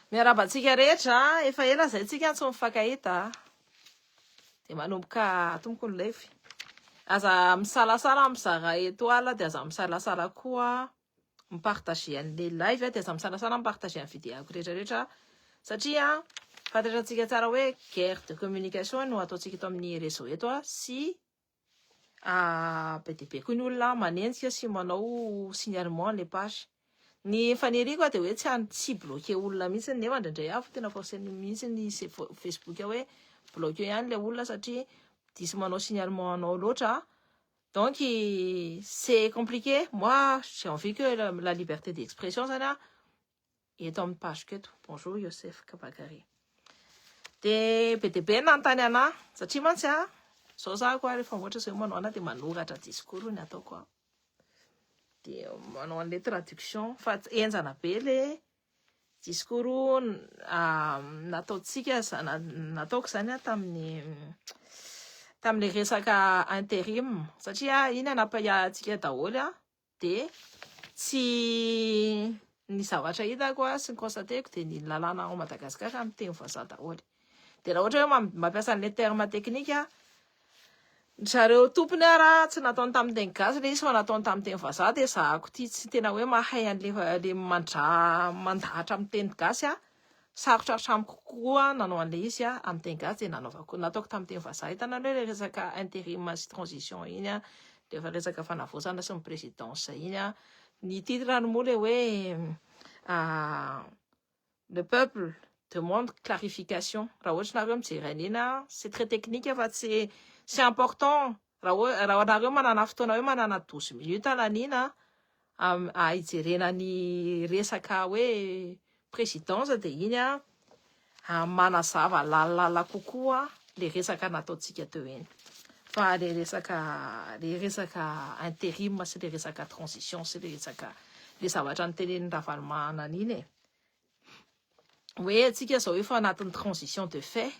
Miarabantsika rehetra efa ela zay tsika tsy mifankahita de manomboka tomboko ny lefy aza misalasala mizaha étoile de aza misalasala koa mipartager an'le live de aza misalasala mipartager ny vidéoko rehetrarehetra satria fantatrantsika tsara hoe guerre de communication no ataontsika eto amin'ny réseau eto sy be dia be koa ny olona manenjika sy manao signalement les pages ny faniriako de hoe tsy bloquer olona mihitsy nefa indraindray avy tena forceny mihitsy ny Facebook hoe bloquer ihany le olona satria diso manao signalement anao loatra donc c'est compliqué. Moi j'ai envie que la liberté d'expression zany eto amin'ny page keto. Bonjour Youssef Kabakari de be dia be nanontany ana satria mantsy zao za koa rehefa ohatra zay manao ana de manoratra discours ny ataoko de manao an'le traduction fa enjana be le discours nataontsika nataoko zany tamin'ny resaka intérim satria iny anapahatsika daholo de tsy ny zavatra hitako sy ny constateko de ny lalàna ao Madagasikara amin'ny teny vazaha daholo de raha ohatra hoe mampiasa an'le terme technique zareo tompony raha tsy nataony tamin'ny teny gasy le izy fa nataony tamin'ny teny vazaha de zahako ty tsy tena hoe mahay an'le mandahatra amin'ny teny gasy sarotrarotra amiko kokoa nanao an'le izy amin'ny teny gasy de nataoko tamin'ny teny vazaha hitanao le resaka intérim sy transition iny rehefa resaka fanavozana sy ny présidence iny ny titre ny moa le hoe le peuple demande clarification raha ohatra nareo mijery an'iny c'est très technique fa c'est important raha nareo manana fotoana hoe manana 12 minutes lanina hijerena ny resaka hoe présidence de iny manazava lalala kokoa le resaka nataontsika teo eny fa le resaka intérim sy le resaka transition sy le resaka le zavatra nytenen'ny Ravalomanana iny hoe atsika zao efa anatin'ny transition de fait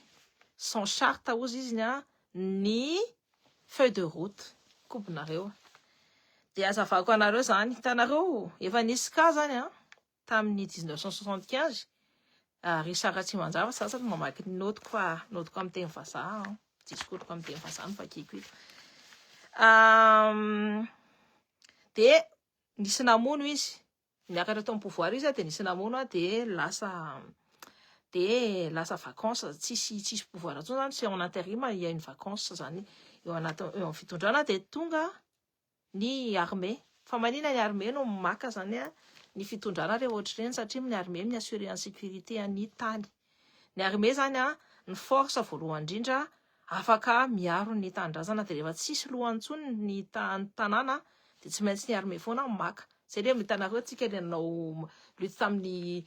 sans charte ozy izy ny feuille de route kombinareo de azavako anareo zany hitanareo efa nisy ka zany tamin'ny 1975 Richard Ratsimanjava sasany mamaky ny notiko fa notiko amin'ny teny vazaha discours amin'ny teny vazaha fakiko ito de nisy namono izy niakatra tao pouvoir izy de nisy namono de lasa vacances tsisy pouvoir atsony zany c'est en intérim il y a une vacance zany eo amin'ny fitondrana de tonga ny armée fa manina ny armée no maka zany ny fitondrana rehefa ohatra reny satria ny armée ny assurer en sécurité ny tany ny armée zany ny force voalohany indrindra afaka miaro ny tanindrazana de rehefa tsisy lohantsony ny tanàna de tsy maintsy ny armée foana maka c'est le mitanareo tsika le nanao lutte tamin'ny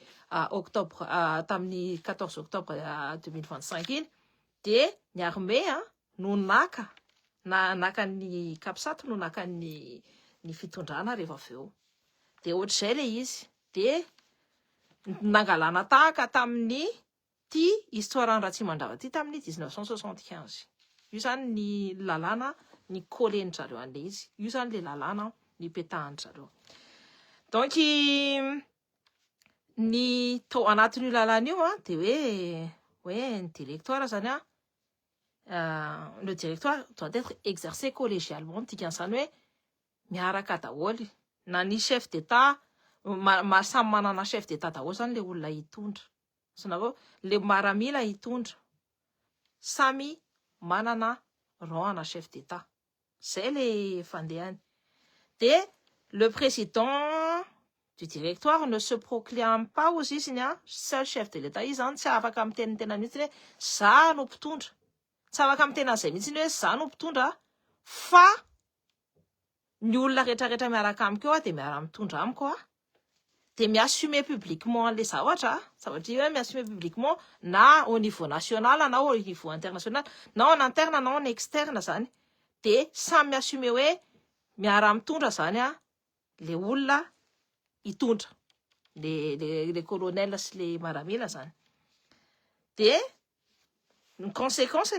octobre tamin'ny 14 octobre 2025 iny de ny armée no naka ny kapisato no naka ny fitondrana rehefa aveo de ohatr'izay le izy de nangalana tahaka tamin'ny ty histoire ny Ratsimandrava ty tamin'ny 1975 io zany ny lalàna ny kolen'ny zareo an'le izy io zany le lalàna ny petahan'ny zareo donc ny tao anatin'io lalàna io de hoe ny directoire zany le directoire doit être exercé collégialement dikan'izany hoe miaraka daholo na ny chef d'état samy manana chef d'état daholo zany le olona hitondra sanareo le maramila hitondra samy manana rang ana chef d'état zay le fandehany de le président du directoire ne se proclame pas ozy izy seul chef de l'état izy zany tsy afaka amin'ny tenitena mihitsy hoe za no mpitondra tsy afaka amin'ny tenan'izay mihitsy hoe za no mpitondra fa ny olona rehetrarehetra miaraka amiko de miara mitondra amiko de mi-assumer publiquement le zavatra hoe mi-assumer publiquement na au niveau national na au niveau international na en interne na en externe zany de samy mi-assumer hoe miara mitondra zany le olona hitondra le colonel sy le maramila zany de ny conséquence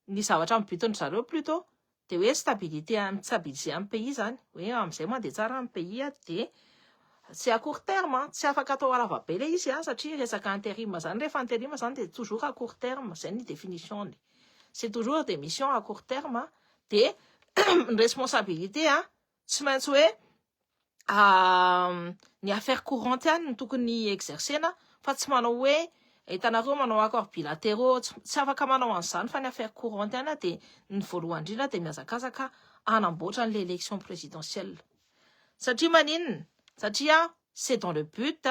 ny zavatra mibitondra zareo plutôt de hoe stabilité amin'ny pays zany hoe am'izay mandeha tsara amin'ny pays de tsy à court terme, tsy afaka atao alava be le izy satria resaka intérim zany rehefa intérim zany de toujours à court terme, zay ny définition. C'est toujours des missions à court terme de responsabilité tsy maintsy hoe ny affaire courante ihany no tokony exercena fa tsy manao hoe hitanareo manao accord bilatéraux tsy afaka manao an'izany fa ny affaire courante ihany de ny voalohany indrindra de miazakazaka anamboatra an'le élection présidentielle satria maninona satria c'est dans le but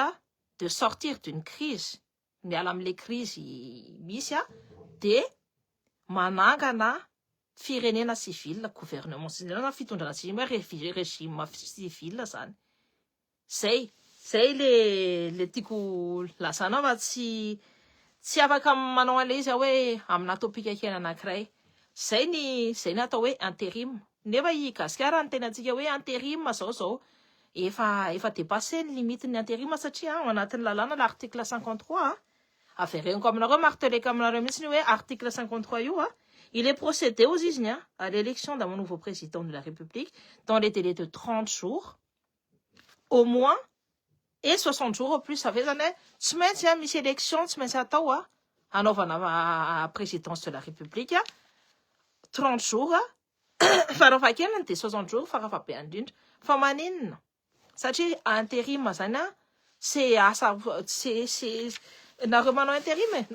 de sortir d'une crise miala am'le crise misy de manangana firenena civile gouvernement civil fitondrana civil régime civil zany zay le tiako lazana fa tsy afaka manao an'le izy hoe amina topika kely anankiray zay ny atao hoe intérim nefa i gasikara ny tenantsika hoe intérim zao efa dépassé ny limite ny intérim satria ao anatin'ny lalàna l'article 53 avereniko aminareo marteleka aminareo mihitsy hoe article 53 io il est procédé aux izy à l'élection d'un nouveau président de la République dans les délais de 30 jours au moins et 60 jours au plus. Ça fait zany tsy maintsy misy élection tsy maintsy atao anaovana présidence de la République 30 jours farafahakeliny de 60 jours farafahabe indrindra fa maninona satria intérim zany c'est asa c'est nareo manao intérim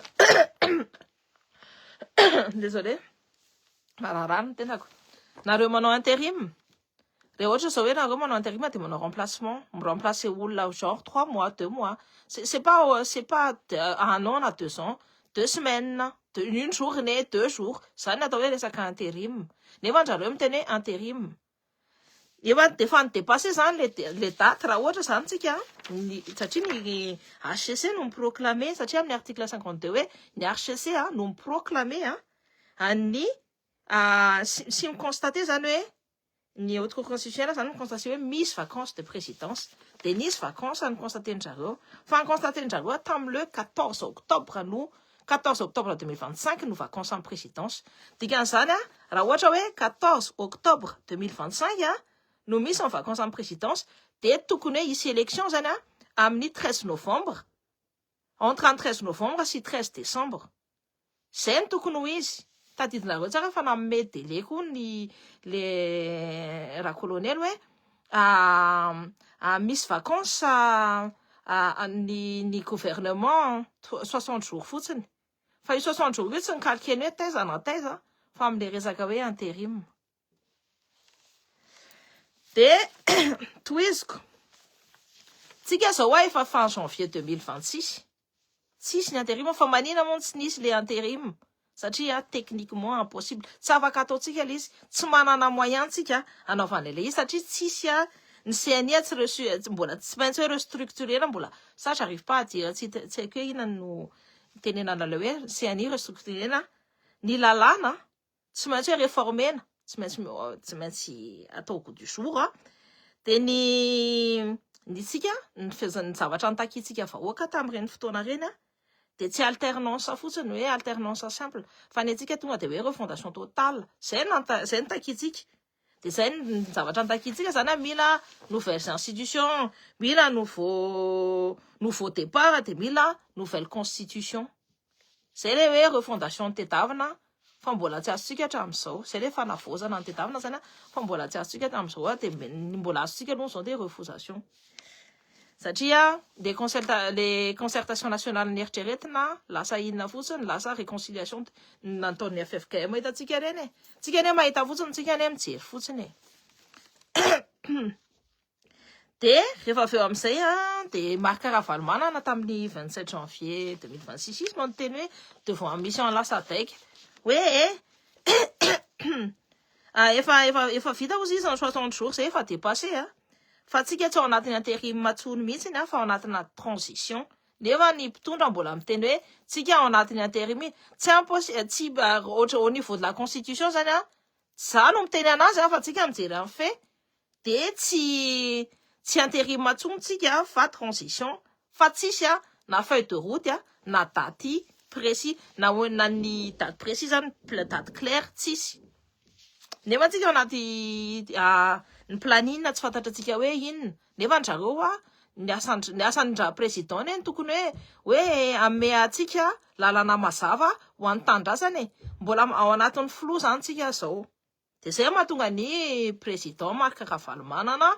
désolé mararano tenako nareo manao intérim reha ohatra zao hoe nareo manao intérim de manao remplacement remplacer olona genre 3 mois 2 mois c'est pas 1 an na 2 ans 2 semaines une journée 2 jours zany atao hoe resaka intérim nefa anjareo miteny hoe intérim efa defa dépassé zany le date raha ohatra zany tsika satria ny HCC no proclamé satria amin'ny article 52 hoe ny HCC no proclamé ny si constaté zany hoe ny haute cour constitutionnelle zany constaté hoe misy vacances de présidence de nisy vacances ny constaté njareo fa ny constaté njareo tam'le 14 octobre 2025 no vacances en présidence dikan'izany raha ohatra hoe 14 octobre 2025 no misy en vacances en présidence de tokony hoe isy élection zany amin'ny 13 novembre entre 13 novembre sy 13 décembre zay ny tokony ho izy tadidinareo tsara fa nanome délai koa le raha colonel hoe misy vacances ny gouvernement 60 jours fotsiny fa io 60 jours io tsy nikalkeny hoe taiza na taiza fa am'le resaka hoe intérim de toiziko tsika zao efa fin janvier 2026 tsisy ny intérim fa manina moa tsy nisy le intérim satria techniquement impossible tsy afaka ataotsika le izy tsy manana moyen tsika anaovana le izy satria tsisy ny CNI mbola tsy maintsy hoe restructurena mbola ça j'arrive pas à dire tsy haiko hoe ina no tenenana le hoe CNI restructurena ny lalàna tsy maintsy hoe réformena tsy maintsy atao goût du jour de ny tsika ny zavatra nitakitsika vahoaka tam'ireny fotoana reny de tsy alternance fotsiny hoe alternance simple fa ny antsika tonga de hoe refondation totale zay ny takitsika de zay ny zavatra nitakitsika zany mila nouvelles institutions mila nouveau départ de mila nouvelle constitution zay le hoe refondation tetavina fa mbola tsy azontsika hatramin'izao zay le fanavozana ny tetavina zany fa mbola tsy azontsika hatramin'izao de mbola azontsika aloha zao de refondation satria les concertations nationales nieritreretina lasa inona fotsiny lasa réconciliation nataon'ny FFKM hitantsika reny tsika ane mahita fotsiny tsika ane mijery fotsiny de rehefa avy eo amin'izay de Marc Ravalomanana tamin'ny 27 janvier 2026 izy no teny hoe devant la mission Lassadec hoe efa vita ozy izy en 60 jours zay efa dépassé fa tsika tsy ao anatin'ny intérim matsony mihitsy fa ao anatina transition nefa ny mpitondra mbola miteny hoe tsika ao anatin'ny intérim tsy au niveau de la constitution zany za no miteny anazy fa tsika mijery amin'ny fait de tsy intérim matsony tsika fa transition fa tsisy na feuille de route na date précis na ny date précis zany date claire tsisy nefa tsika ao anaty ny planine tsy fantatratsika hoe inona nefa njareo ny asandra président eny tokony hoe ame atsika lalana mazava ho an'ny tanindrazana mbola ao anatin'ny flou zany tsika zao. De zay mahatonga ny président Marc Ravalomanana,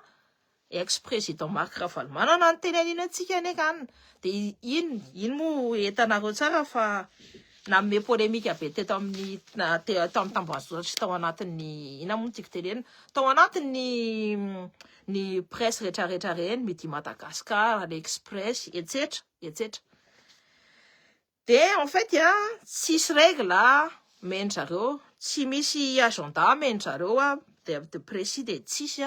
ex-président Marc Ravalomanana ny teny anina atsika ane kanina. De ino mo entanareo tsara fa namme polémique be teto amin'ny tambazotra tao anatin'ny ina mo tiako tenena tao anatin'ny ny presse rehetrarehetra reny Midi Madagascar, l'Express, etc. etc. De en fait tsisy règle mendrareo, tsy misy agenda mendrareo de précis de tsisy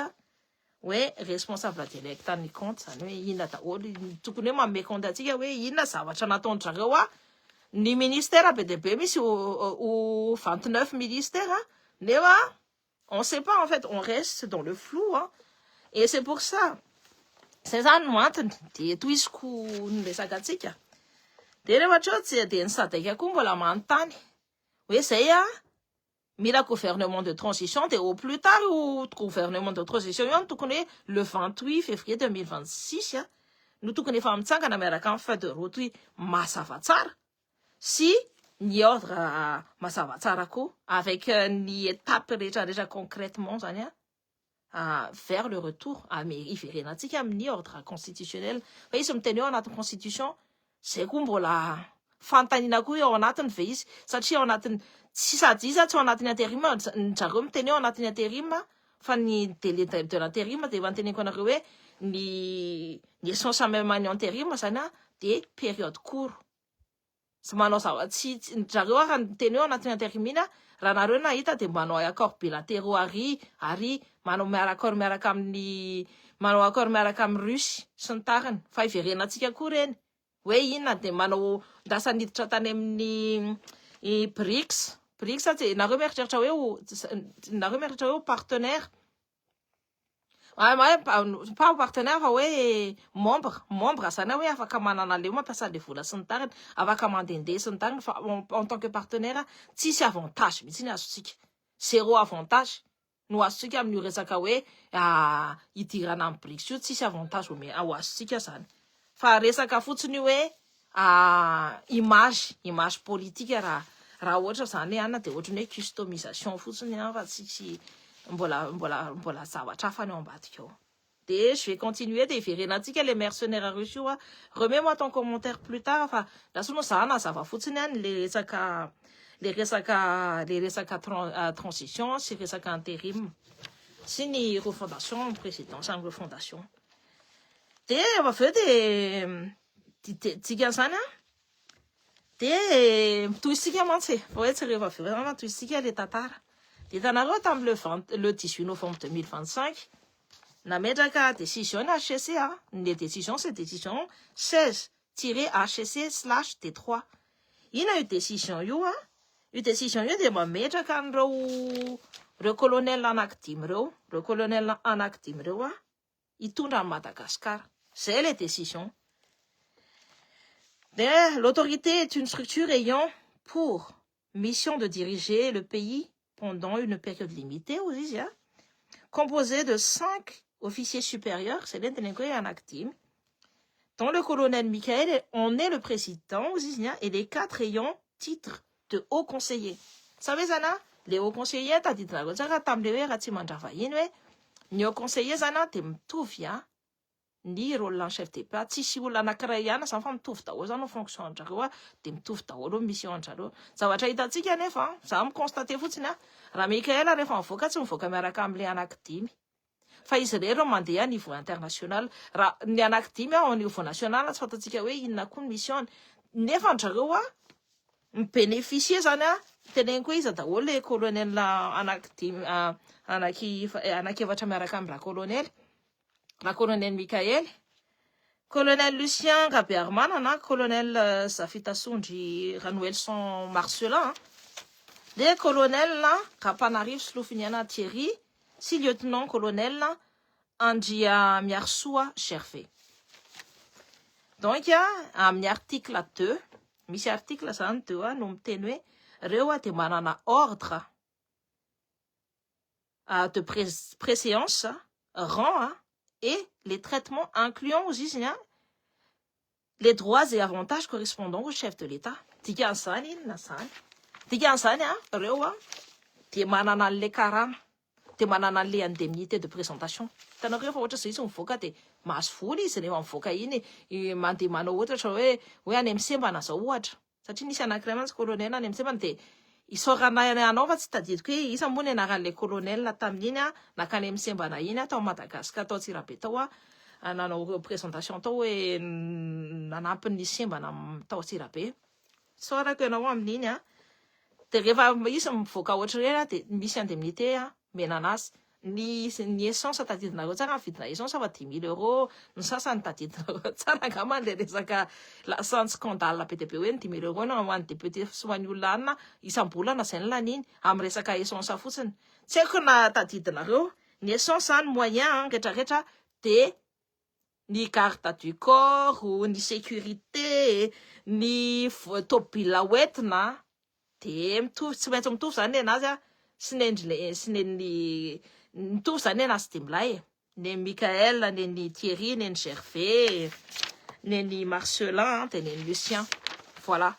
hoe responsable direct ny compte zany hoe inona daholo tokony hoe manome compte atsika hoe inona zavatra nataondrareo ny ministère be de be misy au 29 ministères nefa on sait pas en fait, on reste dans le flou et c'est pour ça c'est zany no antony de toisiko niresaka atsika de rehefa tsy de ny sadaka koa mbola manontany hoe zay mila gouvernement de transition de au plus tard ou gouvernement de transition io tokony hoe le 28 février 2026 no tokony efa mitsangana miaraka amin'ny feuille de route mazava tsara si ny ordre mazava tsara koa avec ny étape rehetrarehetra concrètement zany vers le retour iverenatsika amin'ny ordre constitutionnel fa izy miteny eo anatin'ny constitution zay koa mbola fantanina koa eo ao anatiny ve izy satria ao anatiny tsy sady izy tsy ao anatin'ny intérim zareo miteny eo anatin'ny intérim fa ny délai de l'intérim de manteneko anareo hoe ny essence même any intérim zany de période court sy manao tsy zareo raha miteny eo anatin'ny intérim iny raha nareo nahita de manao accord bilatéraux ary manao miaraka amin'ny manao accord miaraka amin'ny Russie sy ny tariny fa iverenatsika koa reny hoe inona de manao ndasa niditra tany amin'ny BRICS de nareo mieritreritra hoe partenaire pas partenaire fa hoe membre zany hoe afaka manana le mampiasa le vola sy ny tariny afaka mandendeha sy ny tariny fa en tant que partenaire tsisy avantage mihitsy ny azontsika zéro avantage no azontsika amin'ny resaka hoe idirana amin'ny BRICS io tsisy avantage ho azontsika zany fa resaka fotsiny hoe image politique raha ohatra zany ana de ohatra ny hoe customisation fotsiny fa tsisy mbola zavatra hafa ny ao ambadika ao. De je vais continuer de iverenatsika les mercenaires russes io remets-moi ton commentaire plus tard fa lasono za nazava fotsiny le resaka transition sy resaka intérim sy ny refondation présidence ny refondation de aveo de tsika zany de toisika mantsy fa hoe tsy rehefa aveo toisika le tantara de hitanareo tamin'ny le 18 novembre 2025 nametraka décision ny HCC les décisions c'est décision 16-HCC/D3 ina io décision io décision io de mametraka an'ireo colonel anankidimy reo colonel anankidimy reo hitondra ny Madagascar c'est les décisions. L'autorité est une structure ayant pour mission de diriger le pays pendant une période limitée aussi, composée de 5 officiers supérieurs, c'est l'intérêt en active, dont le colonel Michael en est le président aussi, et les 4 ayant titre de haut conseiller. Vous savez, Zana, les hauts conseillers, t'as dit la chose, ni haut conseiller, Zana, t'es mtoufia, ni rôle en chef d'État, tsisy olona anankiray ihany zany fa mitovy daholo zany fonction anjareo de mitovy daholo mission anjareo zavatra hitantsika nefa za miconstate fotsiny raha Mikael rehefa mivoaka tsy mivoaka miaraka am'le anankidimy fa izy reo mandeha niveau international raha ny anankidimy au niveau national tsy fantatsika hoe inona koa ny mission nefa anjareo mibénéficier zany teneny koa izy daholo le colonel anankidimy anankefatra miaraka am'la colonel Michael, colonel Lucien Rabermanana, colonel Zafita Sondry Ranoelson Marcelin, des colonels Rapanarive Slofiniana Thierry, si lieutenant colonel Andria Miarsoa Gervais. Donc il y a un article 2, mis article 2 nous tenue rewa de manana ordre de préséance rang et les traitements incluant aussi les droits et avantages correspondant au chef de l'État. Tikan'izany iny na zany. Dikan'izany reo dia manana an'ilay karana, dia manana an'ilay indemnité de présentation. Hitanareo fa ohatra zay izy mivoaka dia mahazo vola izy rehefa mivoaka iny mandeha manao ohatra hoe any amin'ny sembana zao ohatra. Satria nisy anankiray mantsy colonel any amin'ny sembana dia isorana anao fa tsy tadidiko hoe isa moa ny anaran'ilay colonel tamin'iny nakany amin'ny sembana iny tao Madagasikara tao Antsirabe tao nanao présentation tao hoe nanampy ny sembana tao Antsirabe. Sorako ianao amin'iny dia rehefa izy mivoaka ohatra ireny dia misy indemnité mena anazy. Ny essence tadidinareo tsara ny vidina essence fa 10 000 €, ny sasany tadidinareo tsara angamba le resaka lasantsy scandale be dia be hoe 10 000 € no ho an'ny député sy ho an'ny olona anina isam-bolana zay ny laniny amin'ny resaka essence fotsiny. Tsy haiko na tadidinareo ny essence ny moyen rehetrarehetra dia ny garde du corps, ny sécurité, ny tômôbila hoentina dia mitovy, tsy maintsy mitovy zany anazy sy ny mitovy zany anazy dia milay ny Michael, ny Thierry, ny Gervais, ny Marcelin dia ny Lucien. Voilà,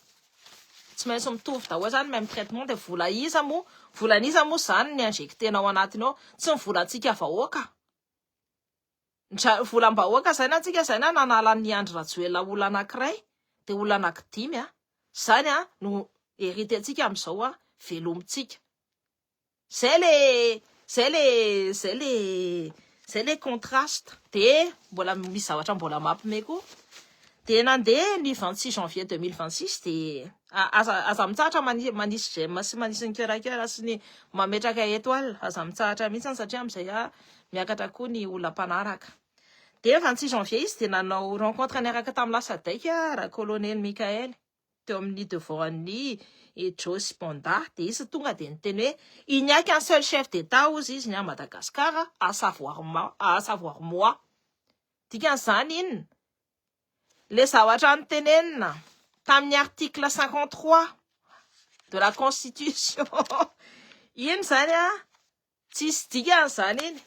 tsy maintsy mitovy daholo zany même traitement dia volaniza moa zany ny injectenao anatiny ao, tsy ny volantsika vahoaka. Volam-bahoaka zay na antsika zay na nanala ny Andry Rajoelina olona anankiray dia olona anankidimy zany no hérité-ntsika amin'izao velomintsika. Zay le contraste. Dia mbola misy zavatra mbola mampime koa. Dia nandeha ny 26 janvier 2026 dia aza mitsahatra manisy gemme sy manisy ny cœur sy ny mametraka étoile. Aza mitsahatra mihitsy satria amin'izay miakatra koa ny olona mpanaraka. Dia 26 janvier izy dia nanao rencontre niaraka tamin'ny Lasadaiky raha colonel Michael teo amin'ny devant-ny Joyce Banda. Dia izy tonga dia niteny hoe il n'y a qu'un seul chef d'État izy à Madagascar à savoir moi. Dikan'izany inona le zavatra nitenenina tamin'ny article 53 de la constitution iny zany tsisy dikan'izany iny.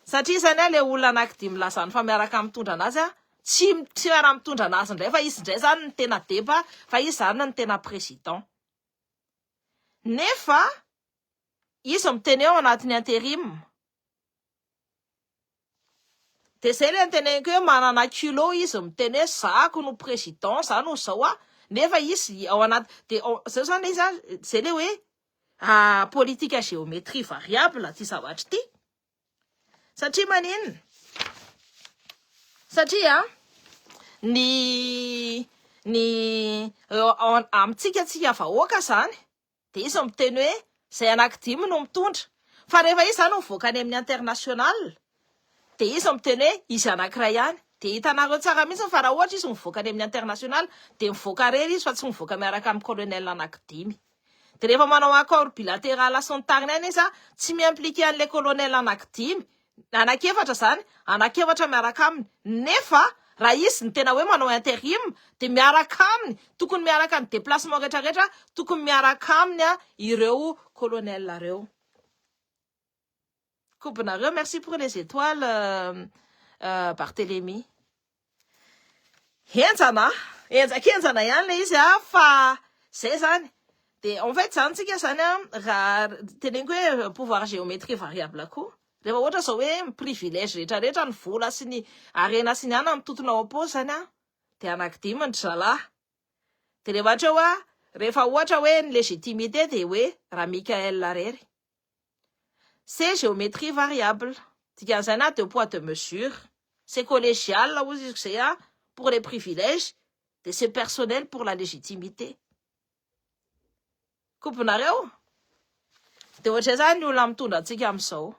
Satria zany le olona anankidimy lazany fa miaraka mitondra anazy tsy miara mitondra anazy indray fa izy indray zany ny tena deba fa izy zany ny tena président. Nefa izy miteny eo anatin'ny intérim. Dia zay le niteneniko hoe manana culot izy miteny hoe zako no président za no zao nefa izy ao anaty dia zao zany izy zay le hoe politique géométrie variable ty zavatra ty. Satria maninona? Satria amintsika vahoaka zany dia izy miteny hoe zay anankidimy no mitondra fa rehefa izy zany mivoaka any amin'ny international dia izy miteny hoe izy anankiray ihany. Dia hitanareo tsara mihitsy fa raha ohatra izy mivoaka any amin'ny international dia mivoaka rery izy fa tsy mivoaka miaraka amin'ny colonel anankidimy. Dia rehefa manao accord bilatéral sy ny tariny any izy tsy miimpliqué an'ilay colonel anankidimy. Anankiefatra zany, anankiefatra miaraka aminy. Nefa raha izy ny tena hoe manao intérim dia miaraka aminy, tokony miaraka amin'ny déplacement rehetrarehetra, tokony miaraka aminy ireo colonel reo. Coupenareo, merci pour les étoiles Barthélémy. Enjakenjana ihany le izy fa zay zany. Dia en fait zany tsika zany raha teneniko hoe pouvoir géométrie variable koa. Rehefa ohatra zao hoe privilège rehetrarehetra ny vola sy ny arena sy ny ana mitotona opposy zany dia anankidimy ny zalahy. Dia rehefa ohatra hoe ny légitimité dia hoe raha Michael Larery. C'est géométrie variable. Dikan'izany deux poids deux mesures. C'est collégial là aussi c'est pour les privilèges et c'est personnel pour la légitimité. Coupenareo. Dia ohatra zany ny olona mitondra antsika amin'izao.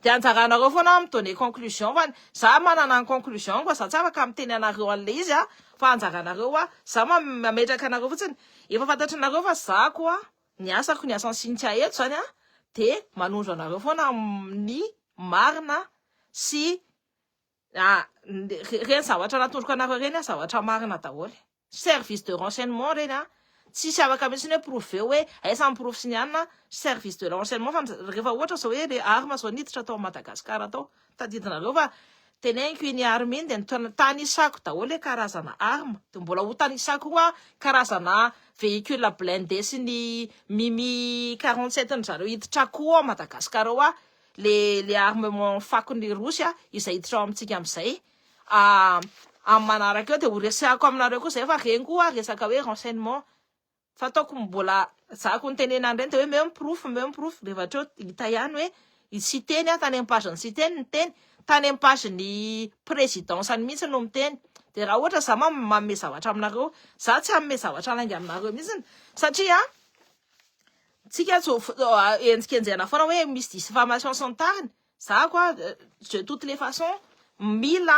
Dia anjaranareo foana midonner conclusion fa za manana ny conclusion koa za tsy afaka miteny anareo an'le izy fa anjaranareo za mametraka anareo fotsiny. Efa fantatranareo fa za koa ny asako ny asan'ny Cynthia eto zany dia manondro anareo foana amin'ny marina sy reny zavatra natondroko anareo reny zavatra marina daholo. Service de renseignement reny tsisy afaka mihitsy hoe prouvé hoe aiza miprofy sy ny anina service de renseignement fa rehefa ohatra zao hoe le arma zao niditra atao Madagasikara atao tadidinareo fa teneniko iny army iny de tanisako daholo hoe karazana arme de mbola ho tanisako koa karazana véhicule blindé sy ny Mimi 47 ny zareo hiditrako ao Madagasikara ao le armement fako ny Rosia izay hiditra ao amintsika amin'izay amin'ny manaraka eo de ho resako aminareo koa zay fa reny koa resaka hoe renseignement fataoko mbola zako nitenena reny de hoe même proof rehefa treo hita ihany hoe sy teny tany amin'ny page ny sy teny ny teny tany amin'ny page ny présidence any mihitsy no miteny de raha ohatra za manome zavatra aminareo za tsy hanome zavatra lainga aminareo mihitsy satria tsika enjikenjena foana hoe misy diffamation sy ny tariny za koa de toutes les façons mila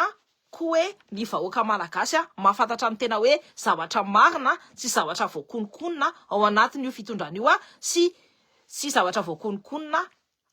koa hoe ny vahoaka malagasy mahafantatra ny tena hoe zavatra marina sy zavatra voakonokonona ao anatin'io fitondrana io sy zavatra voakonokonona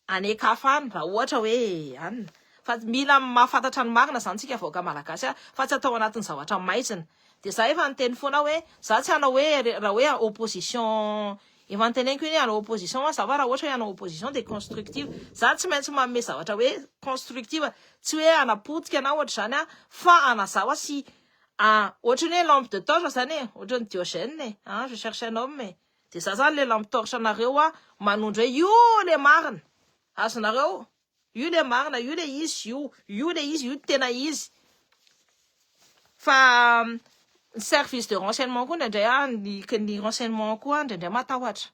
anekafany raha ohatra hoe anina fa mila mahafantatra ny marina zany tsika vahoaka malagasy fa tsy atao anatin'ny zavatra maizina de za efa niteny foana hoe za tsy hanao hoe raha hoe opposition efa niteneniko iny hanao opposition za fa raha ohatra hoe hanao opposition de constructive za tsy maintsy manome zavatra hoe constructive tsy hoe anapotika na ohatra zany fa anazao sy ohatra hoe lampe de torche zany ohatra ny Diogène je cherche un homme de za zany le lampe torche anareo manondro hoe io le marina azonareo io le marina io le izy io tena izy fa service de renseignement koa ndraindray ny renseignement koa ndraindray matahotra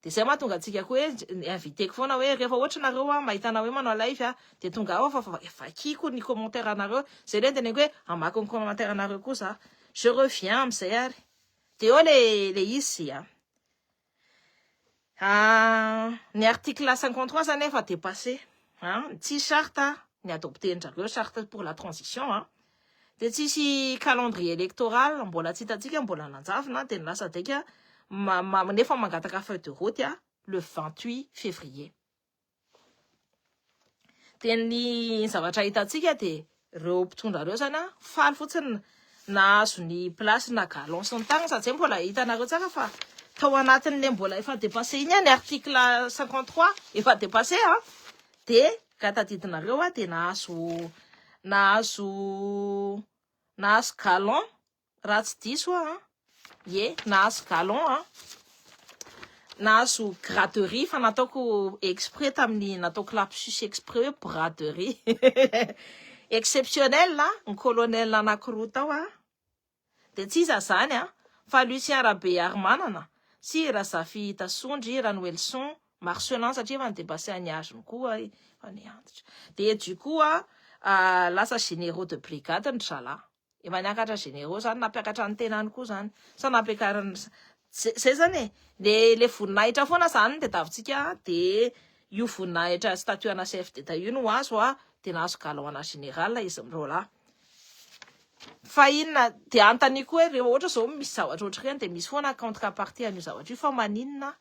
de zay mahatonga antsika koa hoe inviteko foana hoe rehefa ohatra nareo mahitana hoe manao live de tonga ao fa vakiko ny commentaire anareo zay le teneniko hoe amako ny commentaire anareo koa za je reviens amizay ary de eo le izy ny article 53 zany efa dépassé tsy charte ny adopten'zareo charte pour la transition de tsisy calendrier électoral mbola tsy hitatsika mbola nanjavina de lasa deka nefa mangataka feuille de route le 28 février de ny zavatra hitatsika de reo mpitondra reo zany faly fotsiny nahazo ny place na galon sy ny tagna sady zay mbola hitanareo tsaka fa tao anatin'le mbola efa dépassé iny ny article 53 efa dépassé de katadidinareo de nahazo galon raha tsy diso nahazo galon nahazo graderie fa nataoko exprès tamin'ny nataoko lapsus exprès hoe braderie exceptionnel ny colonel anankiroa tao de tsy iza zany fa Lucien Rabé Armanana sy Razafi Tasondry Ranwelson Marcelin satria efa dépassé any azony koa efa niantitra de du coup lasa généraux de brigade ny zala efa niakatra généraux zany nampiakatra ny tenany koa zany sa nampiakarany zay zany le voninahitra foana zany de davitsika de io voninahitra statut ana CFDT io no azo de nahazo galon ana général izy mirola fa inona de antany koa rehefa ohatra zao misy zavatra ohatra reny de misy foana contrepartie an'io zavatra io fa maninona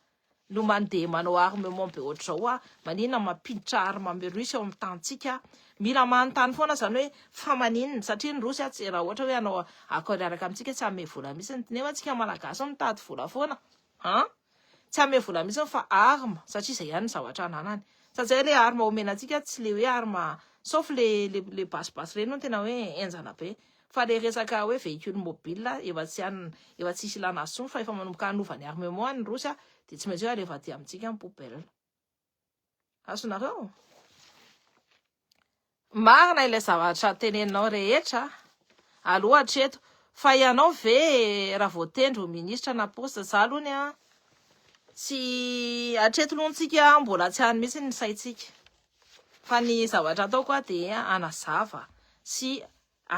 no mandeha manao armement be ohatra zao maninona mampiditra arme ame Russie ao amin'ny tantsika mila manontany foana zany hoe fa maninona satria ny Russie tsy raha ohatra hoe anao accord araka amintsika tsy ame vola mihitsy nefa tsika malagasy mitady vola foana tsy ame vola mihitsy fa arme satria zay ihany zavatra ananany satria le arme omenantsika tsy le hoe arme sauf le basibasy reny no tena hoe enjana be fa le resaka hoe véhicule mobile efa tsy isy ilana azy fa efa manomboka hanova ny armement ny Russia de tsy maintsy hoe rehefa ty amintsika ny poubelle azonareo marina ilay zavatra teneninao rehetra aloha hatreto fa ianao ve raha voatendro ministra na poste za alohany tsy hatreto lohanytsika mbola tsy hany mihitsy ny saitsika fa ny zavatra ataoko de anazava sy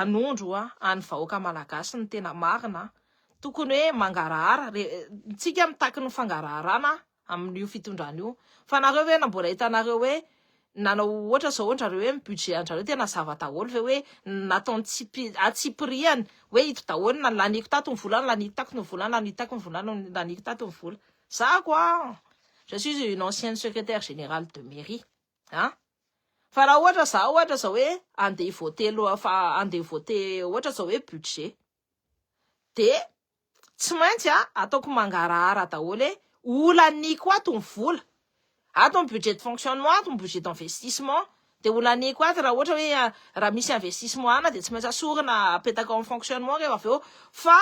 anondro any vahoaka malagasy ny tena marina tokony hoe mangarahara tsika mitaky ny fangaraharaana amin'io fitondrana io fa nareo hoe mbola hitanareo hoe nanao ohatra zao ondrareo hoe budget andrareo tena zava daholo ve hoe natao atsipiriany hoe ito daholo na laniko tato ny vola laniko tato ny vola laniko tato ny vola laniko tato ny vola za quoi je suis une ancienne secrétaire générale de mairie fa raha ohatra zao hoe andeha voter ohatra zao hoe budget de tsy maintsy ataoko mangarahara daholo hoe olaniko ato ny vola ato ny budget de fonctionnement ato ny budget d'investissement de olaniko aty raha ohatra hoe raha misy investissement ana de tsy maintsy asorina apetaka en fonctionnement rehefa avy eo fa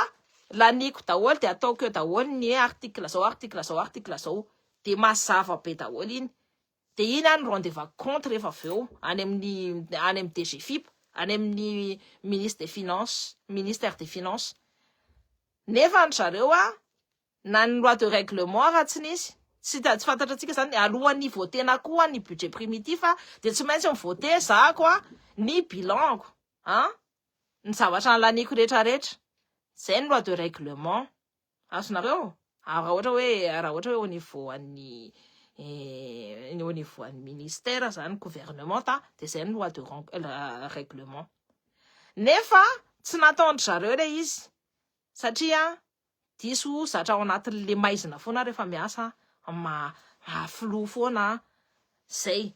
laniko daholo de ataoko eo daholo ny article zao de mazava be daholo iny de iny any rendez-vous compte rehefa avy eo any amin'ny DGFIP any amin'ny ministère des finances nefa ny zareo na ny loi de règlement raha tsy nisy tsy fantatra antsika zany alohan'ny votena koa ny budget primitif de tsy maintsy mivote zako ny bilanko ny zavatra laniko rehetrarehetra zay ny loi de règlement azonareo raha ohatra hoe au niveau an'ny ministère zany gouvernement de zay ny loi de règlement nefa tsy nataondry zareo le izy satria diso zatra ao anatin'le maizina foana rehefa miasa mafilo foana zay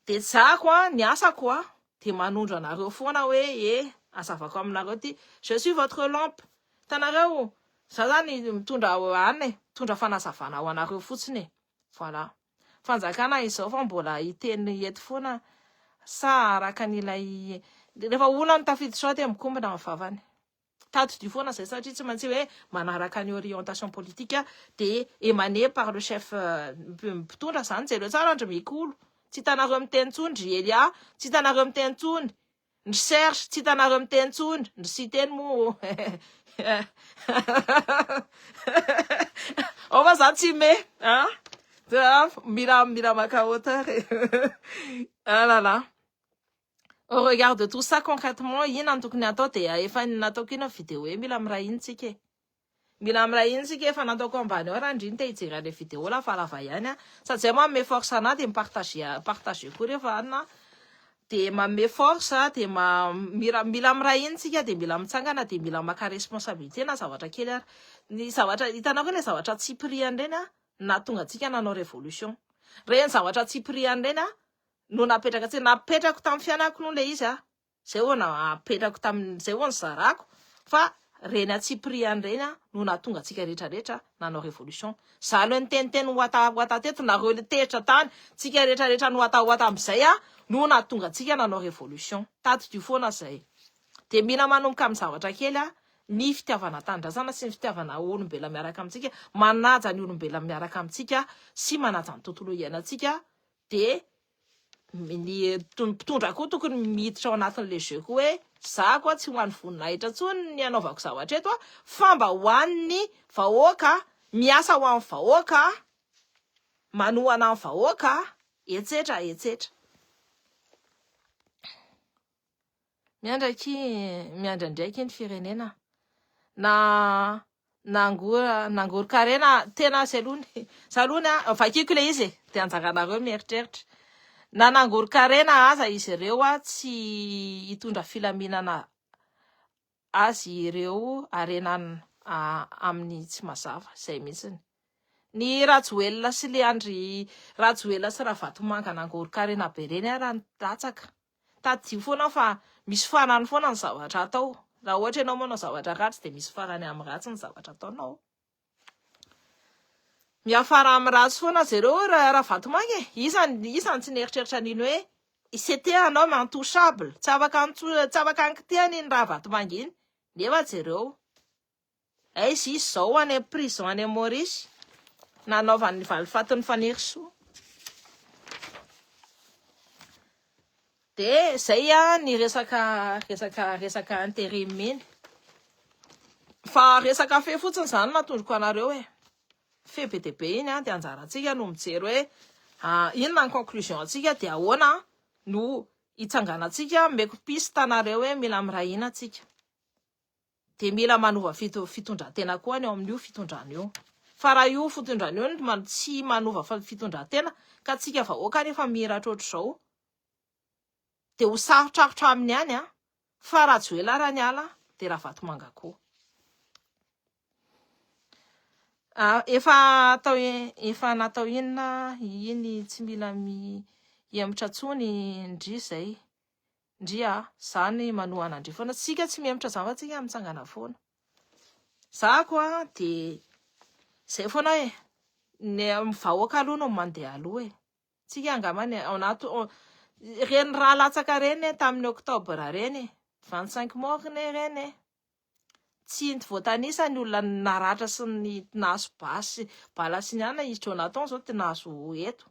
de zako ny asako de manondro anareo foana hoe azavako aminareo ty je suis votre lampe tanareo za zany mitondra mitondra fanazavana ho anareo fotsiny voilà fanjakana izao fa mbola iteny eto foana sa araka an'ilay rehefa olona tafidy sao de mikombona amin'ny vavany tady du foana zay satria tsy maintsy hoe manaraka ny orientation politique de émané par le chef mpitondra zany jereo tsara andry mikolo tsy hitanareo miteny tsony ry Elia tsy hitanareo miteny tsony ny Serge tsy hitanareo miteny tsony ny siteny mo fa za tsy me mila maka hauteur au regard de tout ça concrètement ina ny tokony atao de efa nataoko ina vidéo mila miray iny tsika efa nataoko ambany raha indriny te hijery an'le vidéo la fa lava ihany sady zay manome force ana de mipartager koa rehefa ana de manome force de mila miray iny tsika de mila mitsangana de mila maka responsabilité na zavatra kely ary ny zavatra hitanao le zavatra tsy priany reny na tonga atsika nanao révolution reny zavatra tsy priany reny no napetraka tsy napetrako tamin'ny fianako no le izy zay ho napetrako zay ho ny zarako fa reny tsy priany reny no natonga atsika rehetrarehetra nanao révolution za lo niteniteny hoata teto nareo le tehitra tany tsika rehetrarehetra no hoata am'izay no natonga atsika nanao révolution tady du foana zay de mila manomboka amin'ny zavatra kely ny fitiavana tandrazana sy ny fitiavana olombela miaraka amintsika manaja ny olombela miaraka amintsika sy manaja ny tontolo iainantsika de ny mpitondra koa tokony miditra ao anatin'le jeu koa hoe za koa tsy ho an'ny voninahitra tsony ny anaovako zavatra eto fa mba ho an'ny vahoaka miasa ho amin'ny vahoaka manohana amin'ny vahoaka etsetra miandraindraiky ny firenena na nangoro-karena tena salony vakiko le izy de anjaranareo mieritreritra na nangoro-karena aza izy ireo tsy hitondra filaminana azy ireo arenana amin'ny tsy mazava zay mihitsiny ny Rajoelina sy Leandry Rajoelina sy Ravatomanka nangoro-karena be reny raha nitatsaka tady foana fa misy farany foana ny zavatra atao raha ohatra ianao manao zavatra ratsy de misy farany amin'ny ratsy ny zavatra ataonao miafara amin'ny ratsy foana zareo Ravatomanka isany tsy neritreritra an'iny hoe c'était un homme intouchable tsy afaka ankitehany iny Ravatomanka iny nefa zareo izy zao any prison any Maurice nanaovan'ny valifatin'ny fanerisoa de zay ny resaka intérim iny fa resaka fe fotsiny zany natondroko anareo fe be de be iny de anjaratsika no mijery hoe inona ny conclusion atsika de ahoana no hitsanganatsika meko piste tanareo hoe mila miray ina atsika de mila manova fitondratena koa ny ao amin'io fitondrana io fa raha io fitondrana io tsy manova fitondratena ka tsika vahoaka nefa miratra ohatr'izao de ho sarotrarotra aminy any fa Rajoelina raha ny ala de Ravatomanka koa efa natao inona iny tsy mila miemitra tsony ndry zay ndry zany manohana andry foana tsika tsy miemitra zava tsika mitsangana foana zako de zay foana hoe ny vahoaka aloha no mandeha aloha tsika angamany reny raha latsaka reny tamin'ny octobre reny 25 morne reny tsy voatanisa ny olona naratra sy ny naso basy balasiniana izy Jonathan zao ty naso eto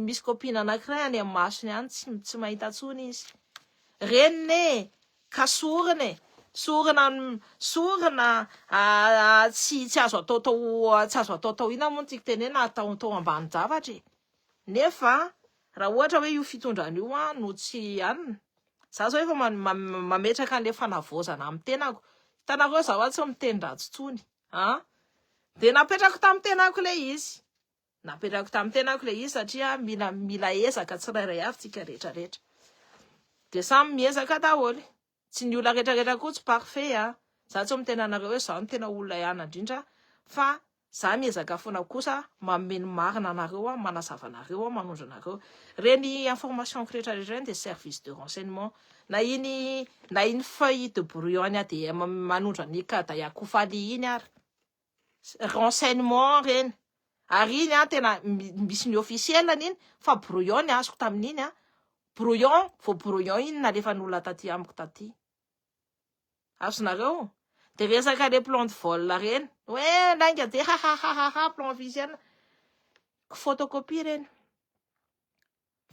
misy copine anankiray any amin'ny masony any tsy mahita tsony izy reny ka sorina tsy azo atao ina moa tsika tenena atao ambany zavatra nefa raha ohatra hoe io fitondrana io no tsy anina za zao efa mametraka an'le fanavozana amin'ny tenako hitanareo zaho tsy miteny ratsy tsony de napetrako tamin'ny tenako le izy satria mila ezaka tsirairay avy tsika rehetrarehetra de samy miezaka daholo tsy ny olona rehetrarehetra koa tsy parfait za tsy mitena anareo hoe za no tena olona ihany indrindra fa za miezaka foana kosa mameno marina anareo manazava anareo manondro anareo reny information rehetrarehetra de service de renseignement na iny feuille de brouillon de manondro any kada yakofaly iny ary renseignement reny ary iny tena misy ny officiel iny fa brouillon azoko tamin'iny brouillon iny nalefa ny olona taty amiko taty azonareo de resaka le plan de vol reny hoe lainga de ha plan officiel photocopie reny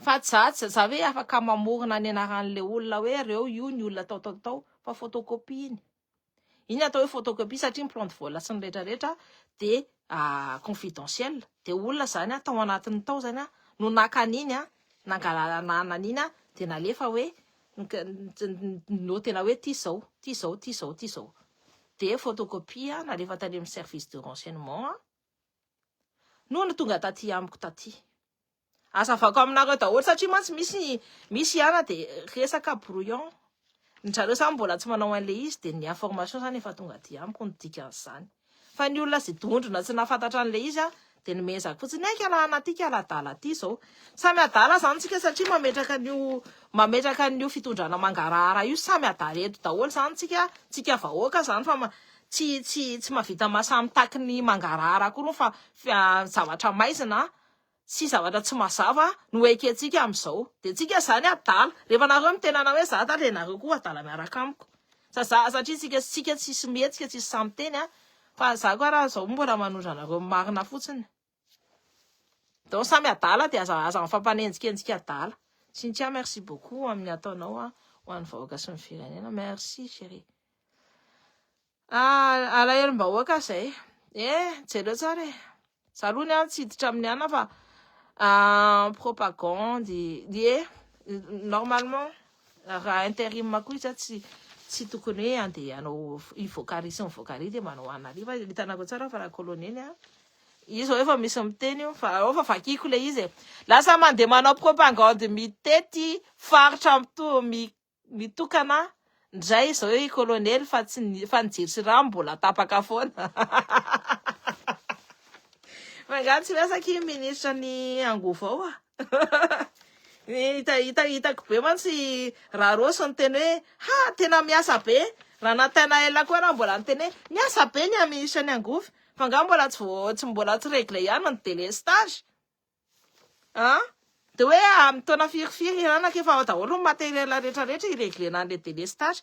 fa za ve afaka mamorona ny anaran'le olona hoe reo io ny olona tao fa photocopie iny atao hoe photocopie satria ny plan de vol sy ny rehetrarehetra de confidentiel de olona zany atao anatin'ny tao zany no nakan'iny nangalanana an'iny de nalefa hoe no tena hoe ty zao de photocopie nalefa tany amin'ny service de renseignement no tonga taty amiko taty azavako aminareo daholo satria mantsy misy ihana de resaka brouillon ny zareo samy mbola tsy manao an'le izy de ny information zany efa tonga aty amiko ny dikan'izany fa ny olona zay dondrona tsy nafantatra an'le izy de ny mezaka fotsiny anatika aladala aty zao samy adala zany tsika satria mametraka n'io fitondrana mangarahara io samy adala eto daholo zany tsika vahoaka zany fa tsy mavita masamy taky ny mangarahara koa fa zavatra maizina sy zavatra tsy mazava no eketsika am'izao de tsika zany adala rehefa nareo mitenana hoe za tale nareo koa adala miaraka amiko satria tsika tsisy mihetsika tsisy samy teny fa za koa raha zao mbola manondra anareo marina fotsiny donc samy adala de aza mifampanenjikenzika adala Cynthia merci beaucoup amin'ny ataonao ho an'ny vahoaka sy ny firenena merci chérie alahelo-mbahoaka zay jereo tsara salony tsy hiditra amin'ny ana fa propagande normalement raha intérim koa izy tsy tokony hoe andeha anao ivokary sy mivokary de manao anary fa hitanako tsara fa raha colonely izy zao efa misy miteny io fa vakiko le izy lasa mandeha manao propagande mitety faritra mitokana ndray zao hoe colonely fa nijery sy raha mbola tapaka foana Magari tsy resaky ministra ny angovo ao hitako be mantsy raha rosy ny teny hoe tena miasa be raha nataina ela koa raha mbola ny teny miasa be ny ministra ny angovo fa nga mbola tsy regle ihany ny délestage de hoe amin'ny taona firifiry iranaka efa daholo matériel rehetrarehetra ireglena an'le délestage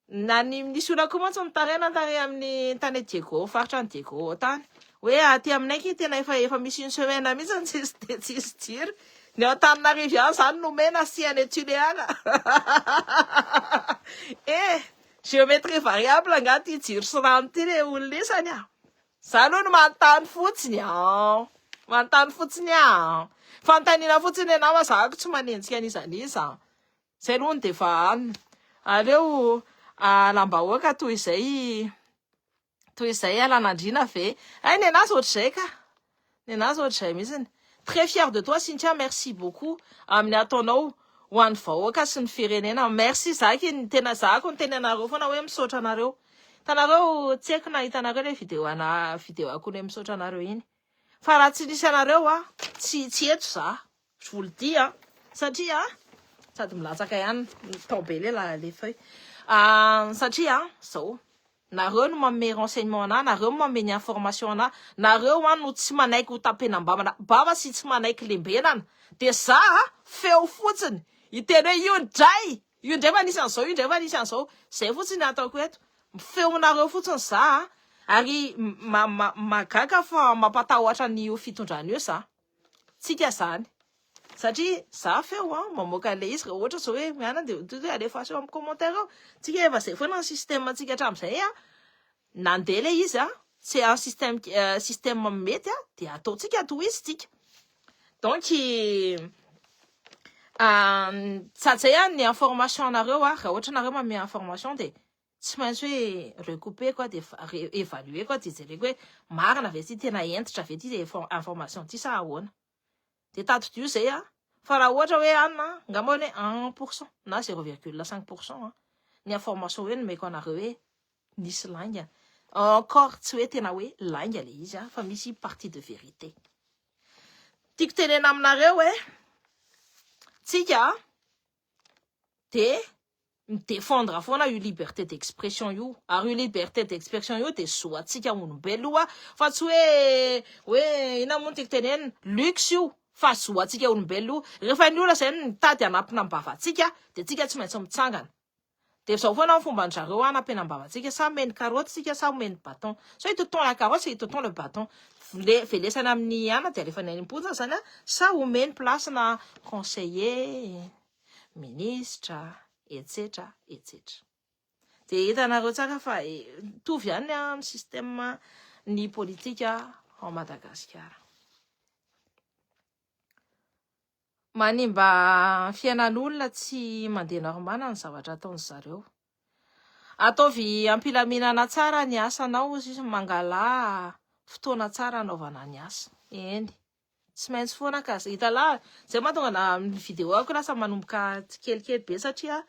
na ny nisy olona koa mantsy nitarena tany amin'ny tany Diego faritra ny Diego tany hoe aty aminay tena efa misy une semaine mihitsy tsisy jiro ny Antananarivo ihany zany nomena siany etuléana géométrie variable angaty jiro sy rano ty le olona isany za aloha no manontany fotsiny fanontaniana fotsiny anao mazahako tsy manenjika an'izaniza zay aloha de fa anina aleo lambahoaka toy izay alan'andrina ve ny anazy ohatr'izay ka ny anazy ohatr'izay mihitsiny très fier de toi Cynthia merci beaucoup amin'ny ataonao ho an'ny vahoaka sy ny firenena merci zaky ny tena zahako ny teny anareo foana hoe misaotra anareo tanareo tsy haiko na hitanareo le video ako le misaotra anareo iny fa raha tsy nisy anareo tsy eto za je vous le dis satria sady milatsaka ihany tao be le feuille satria zao nareo no manome renseignement ana, nareo no manome ny information ana, nareo no tsy manaiky ho tapenam-bava, bava sy tsy manaiky lembenana. De za feo fotsiny iteny hoe io ndray fa nisy an'izao, io ndray fa nisy an'izao. Zay fotsiny ataoko eto. Feonareo fotsiny za ary magaga fa mampatahotra n'io fitondrana io za. Tsika zany. Satria za feo mamoaka le izy, ohatra zao hoe miana de alefaso amin'ny commentaire ao. Tsika efa zay foana ny système tsika hatramin'izay nandeha le izy c'est un système mety de ataotsika tohizytsika. Donc satsay ny information nareo raha ohatra nareo manome information de tsy maintsy hoe recouper quoi de évaluer quoi de jereko hoe marina ve ty tena entitra ve ty information ty sa ahoana. De tato-dio zay fa raha ohatra hoe anina ngamba hoe 1% na 0,5% ny information hoe nomeko anareo hoe nisy lainga. Encore tsy hoe tena hoe lainga le izy fa misy partie de vérité. Tiako tenena aminareo hoe tsika de midéfendre foana io liberté d'expression io. Ary io liberté d'expression io de soatsika olombelo fa tsy hoe ina moa tiako tenena luxe io. Fa zoatsika olombelo rehefa ny olona zay nitady anampina ambavatsika de tsika tsy maintsy mitsangana. De zao foana fomba njareo anampina ambavatsika sa meny carotte tsika sa meny bâton. So il te tend la carotte, il te tend le bâton. Velesana amin'ny ana de alefa ny imposa zany sa omeny place na conseiller, ministre, etc etc. De hitanareo tsaka fa tovy ihany amin'ny système ny politika ao Madagasikara. Manimba fiainan'olona tsy mandeha normana ny zavatra ataony zareo. Ataovy ampilaminana tsara ny asanao izy mangala fotoana tsara anaovana ny asa. Eny. Tsy maintsy foana ka hitala zay mahatonga na vidéo ako lasa manomboka kelikely be satria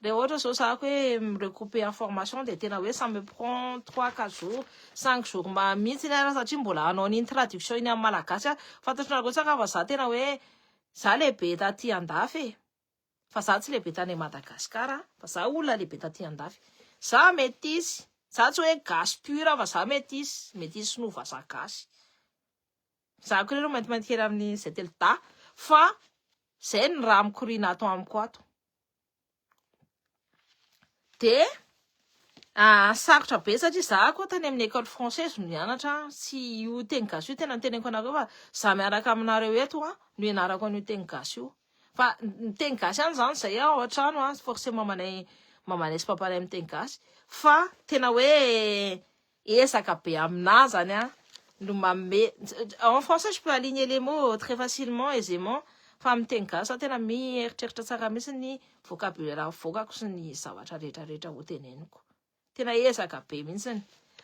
rehefa ohatra zao sahako hoe recouper information de tena hoe ça me prend 3-4 jours 5 jours mihitsy satria mbola anao ny traduction iny amin'ny malagasy fantatrareo tsaka fa za tena hoe za lehibe taty andafy fa za tsy lehibe tany Madagasikara fa za olona lehibe taty andafy. Za métis, za tsy hoe gasy pur fa za métis no vaza gasy. Za koa rero mainty kely amin'ny zay telta fa zay ny raha mikorina atao amiko ato. De sarotra be satria za koa tany amin'ny école française no nianatra tsy io teny gasy io tena teneniko anareo fa za miaraka aminareo eto no ianarako an'io teny gasy io. Fa ny teny gasy ihany zany zay ao an-trano forcément mamanay sy papanay amin'ny teny gasy fa tena hoe ezaka be aminazy zany no manome. En français je peux aligner les mots très facilement aisément fa amin'ny teny gasy tena mieritreritra tsara mihitsy ny vocabulaire vokako sy ny zavatra rehetrarehetra ho teneniko. Tena ezaka be mihitsy.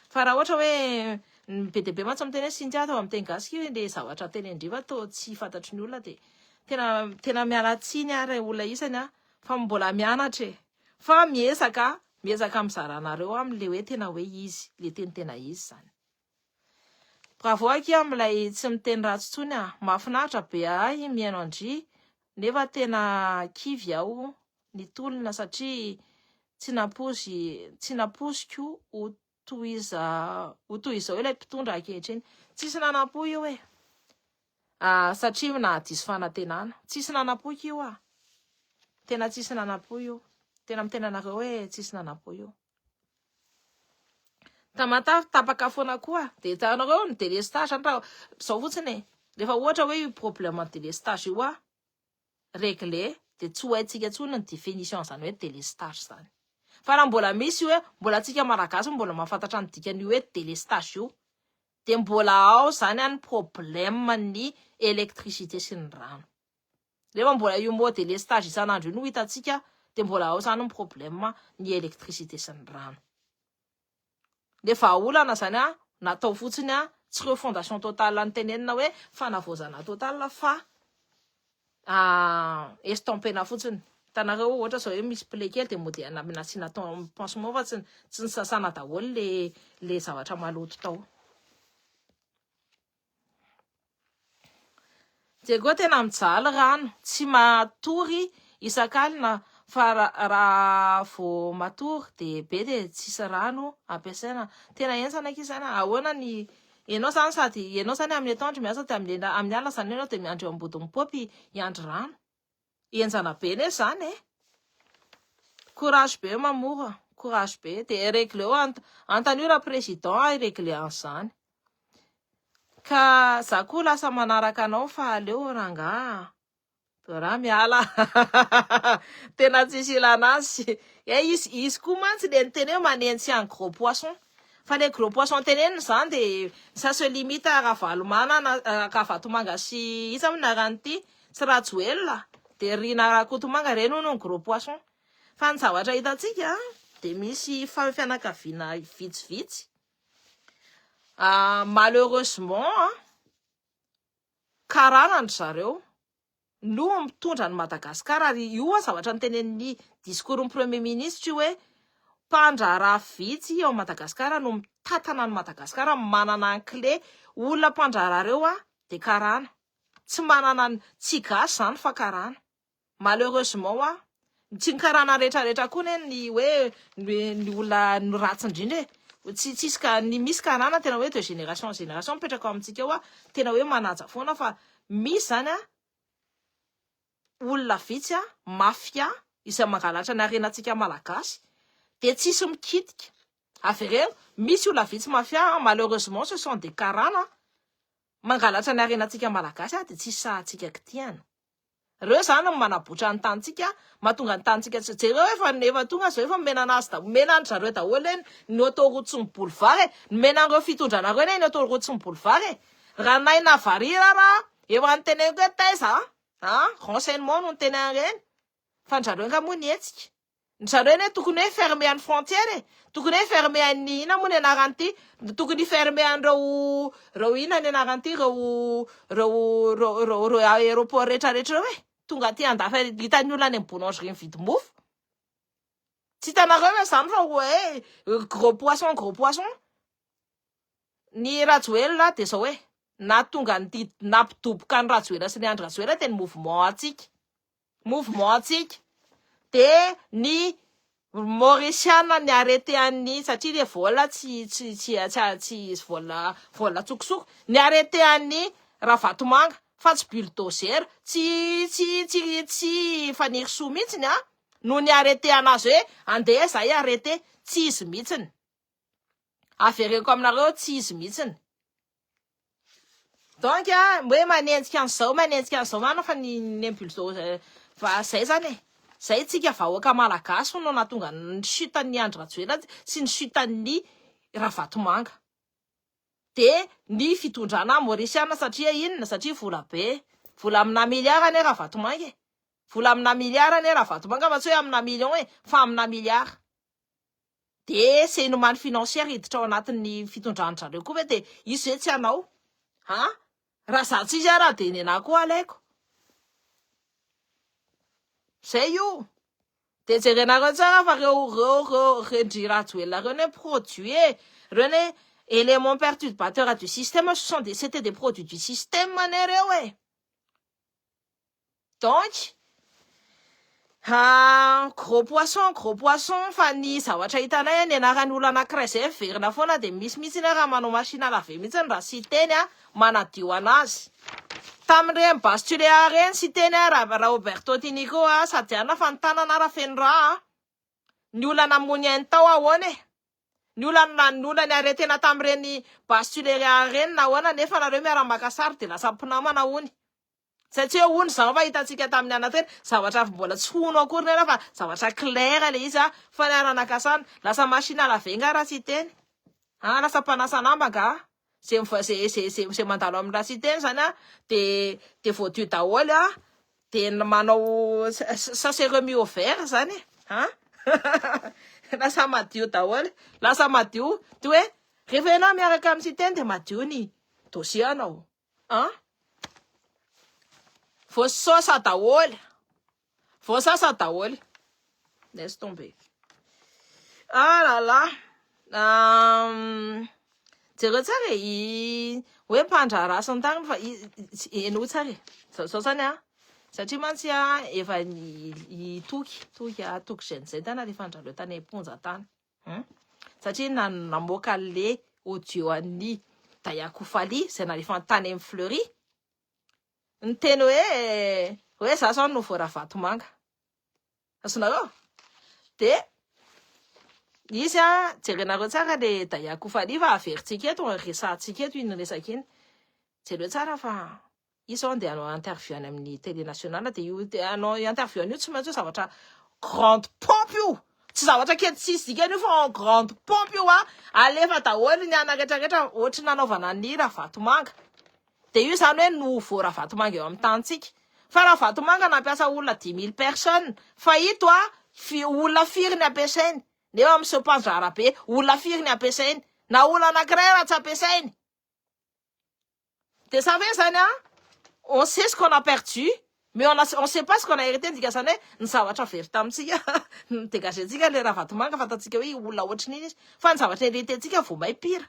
Fa raha ohatra hoe be de be mantsy miteny hoe Cynthia atao amin'ny teny gasy le zavatra tenendriva to tsy fantatry ny olona de tena mialatsiny ary olona isany fa mbola mianatra fa miezaka mizaranareo am'le hoe tena hoe izy le tena izy zany. Bravo aky am'lay tsy miteny ratsy tsony mahafinaritra be miaino andry nefa tena kivy aho ny tolona satria tsy napoziko ho toy izao ilay mpitondra ankehitriny. Tsisy nanapo io satria na diso fanantenana tsisy nanapo io tena tsisy nanapo io. Tena mitena anareo hoe tsisy nanapo io. Tapaka foana koa de hitanareo ny délestage zao fotsiny rehefa ohatra hoe io problème délestage io réglé de tsy ho haitsika tsony ny définition zany hoe délestage zany. Fa raha mbola misy io mbola tsika malagasy mbola mahafantatra ny dikany hoe délestage io de mbola ao zany ny problème ny électricité sy ny rano. Rehefa mbola io mot délestage isan'andro io no hitatsika de mbola ao zany ny problème ny électricité sy ny rano. Le vahaolana zany natao fotsiny tsy reo fondation totale ny tenenina hoe fanavozana totale fa estompena fotsiny. Tanareo ohatra zao hoe misy ple kely de moderne sy natao pansement fa tsy ny sasana daholo le zavatra maloto tao. De koa tena mijaly rano tsy matory isan-kalina fa raha vo matory de be de tsisy rano ampiasaina tena ensana kisana ahoana ny ianao zany sady ianao zany amin'ny atoandro miasa de amin'ny alina zany ianao de miandry eo ambodiny popy iandry rano enjana be ne zany courage be mamoha courage be de réglé antanora président réglé an'izany ka za koa lasa manaraka anao fa aleo ranga raha miala tena tsisy ilanazy izy koa mantsy le niteny hoe manentsy un gros poisson fa le gros poisson teneniny zany de ça se limite à ravalomana ka vatomanga sy iza minarany ty sy rajoelina de rina kotomanga reny no gros poisson fa ny zavatra hitantsika de misy fianakaviana vitsivitsy malheureusement karana zareo no mitondra ny Madagasikara ary io zavatra nitenen'ny discours ny premier ministre hoe mpandraharaha vitsy ao Madagasikara no mitatana ny Madagasikara manana ny clé olona mpandraharareo de karana tsy manana tsy gasy zany fa karana malheureusement tsy karana rehetrarehetra koa ny hoe ny olona no ratsy indrindra tsisy ka ny misy karana tena hoe de génération en génération mipetraka amintsika eo tena hoe manaja foana fa misy zany olona vitsy mafia izay mangalatra ny arenatsika malagasy de tsisy mikitika avereo misy olona vitsy mafia malheureusement ce sont des karana mangalatra ny arenatsika malagasy de tsisy sahatsika kitiana reo zany manabotra ny tantsika mahatonga ny tantsika tsy jereo efa tonga zao efa menana azy da menana zareo daholo eny ny autoroute sy ny boulevard menanareo fitondranareo eny ny autoroute sy ny boulevard raha naina varira raha eo anoteneniko hoe taiza renseignement no tena reny fa njareo nga moa nietsika njareo eny tokony hoe fermer any frontière tokony hoe fermer any ina moa ny anarany ty tokony fermer an'reo ina ny anarany ty reo aéroport rehetrarehetra hoe tonga ty andafa hitan'ny olona any amin'ny boulangerie mividy mofo tsy hitanareo hoe zany fa hoe gros poisson ny rajoelina de zao hoe na tonga nampidoboka ny rajoelina sy ny andry rajoelina teny mouvement atsika de ny Mauritiana ny arrêté an'ny satria le vola tsy vola tsokosoko ny arrêté an'ny Ravatomanga fa tsy bulldozer tsy faniry soa mihitsiny no ny arrêté anazy hoe andeha zay arrêté tsy izy mihitsiny avereko aminareo tsy izy mihitsiny donc hoe manenjika an'izao mana fa ny bulldozer fa zay zany zay tsika vahoaka malagasy no nahatonga ny chutan'ny andry rajoelina sy ny chutan'ny Ravatomanga de ny fitondrana Mauritiana satria inona satria vola be vola amina miliara ne Ravatomanga vola amina miliara ne Ravatomanga fa tsy hoe amina million fa amina miliara de senomany financière hiditra ao anatin'ny fitondran'zareo koa de izy hoe tsy anao raha za tsy izy raha de nenahy koa alaiko zay io de jerenareo tsara fa reo rendry rajoelina reo ne produit reo ne élément perturbateur du système c'était des produits du système ne reo donc gros poisson fa ny zavatra hitanay ny anarany olona anankiray zay verina foana de misy raha manao machine lave mihitsy raha sy teny manadio anazy tamin'ireny Bastille reny sy teny raha Roberto Tinico sady ana fa ny tanana raha feno raha ny olona namony any tao ahoana ny olona ny arretena tamin'ireny Bastille reny na ahoana nefa nareo miara-maka sary de lasa mpinamana hony satria hony zao fa hitantsika tamin'ny anateny zavatra mbola tsy hono akory nena fa zavatra clair le izy fa ny aranakasana lasa machine lave nga raha sy teny lasa mpanasa namba nga zay mandalo amin'ny raha sy teny zany de voadio daholo de manao sachet remis au vert zany lasa madio daholo lasa madio de hoe rehefa ianao miaraka amin'ny sy teny de madio ny dossier anao voasasa daholo laisse tomber jereo tsara hoe mpandraharaha sy ny tariny fa eno tsara zao zany satria mantsy efa toky zay tana rehefa andrareo tany amponja tany satria namoaka le audio an'ny Daya Koufali zay narehefa tany amin'ny Fleury ny teny hoe za sao no voara vatomanga azonareo de izy jerenareo tsara le Daya Koufali fa averintsika eto resantsika eto iny resaka iny jereo tsara fa izy zao andeha hanao interview any amin'ny télé nationale de io hanao interview io tsy maintsy zavatra grande pompe io tsy zavatra kely tsisy dikany io fa grande pompe io alefa daholo ny ana retraretra ohatry nanaovana ny Ravatomanga de io zany hoe no voara vatomanga eo amin'ny tantsika fa raha vatomanga nampiasa olona 10 000 personnes fa ito olona firy ny ampiasainy nefa amin'ny sepandrara be olona firy ny ampiasainy na olona anankiray raha tsy ampiasainy de ça fait zany on sait ce qu'on a perdu mais on sait pas ce qu'on a hérité ndika zany hoe ny zavatra very tamitsika dégagentsika le Ravatomanga fatatsika hoe olona ohatry niny izy fa ny zavatra hérité-tsika vao maipira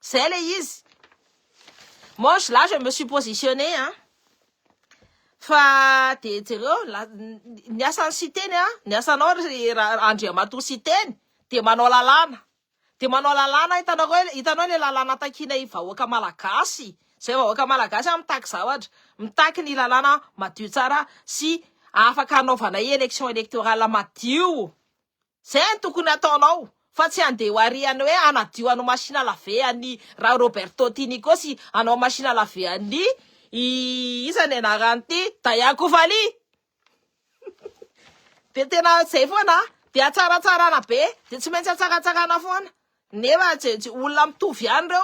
zay le izy. Moi, là, je me suis positionnée, fa de jereo niasa ny siteny niasanao Andriamatoa siteny de manao lalàna hitanao le lalàna takina vahoaka malagasy zay vahoaka malagasy mitaky zavatra mitaky ny lalàna madio tsara sy afaka anaovana élection électorale madio zay ny tokony ataonao fa tsy andeha ho ariany hoe anadio anao machine à laver an'ny raha Roberto Tinico sy anao machine à laver an'ny isany anaran'ity Daya Koufali de tena zay foana de atsaratsarana be de tsy maintsy atsaratsarana foana nefa olona mitovy ihany reo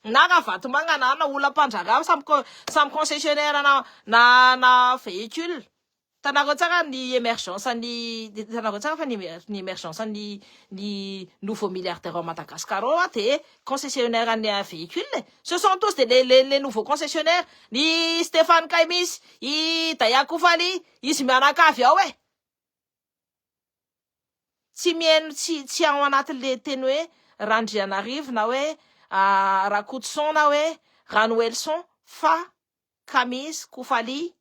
na Ravatomanga na olona mpandragava samy concessionnaire na véhicule tanareo tsara ny émergence tanareo tsara fa ny émergence ny nouveau milliardaire Madagascar de concessionnaire ny véhicule ce sont tous les nouveaux concessionnaires ny Stéphane Kaimis i Daya Koufali izy mianakavy ao tsy mihaino tsy ao anatin'le teny hoe Randrianarivo na hoe Rakotson na hoe Ranoelson fa Kamis Koufali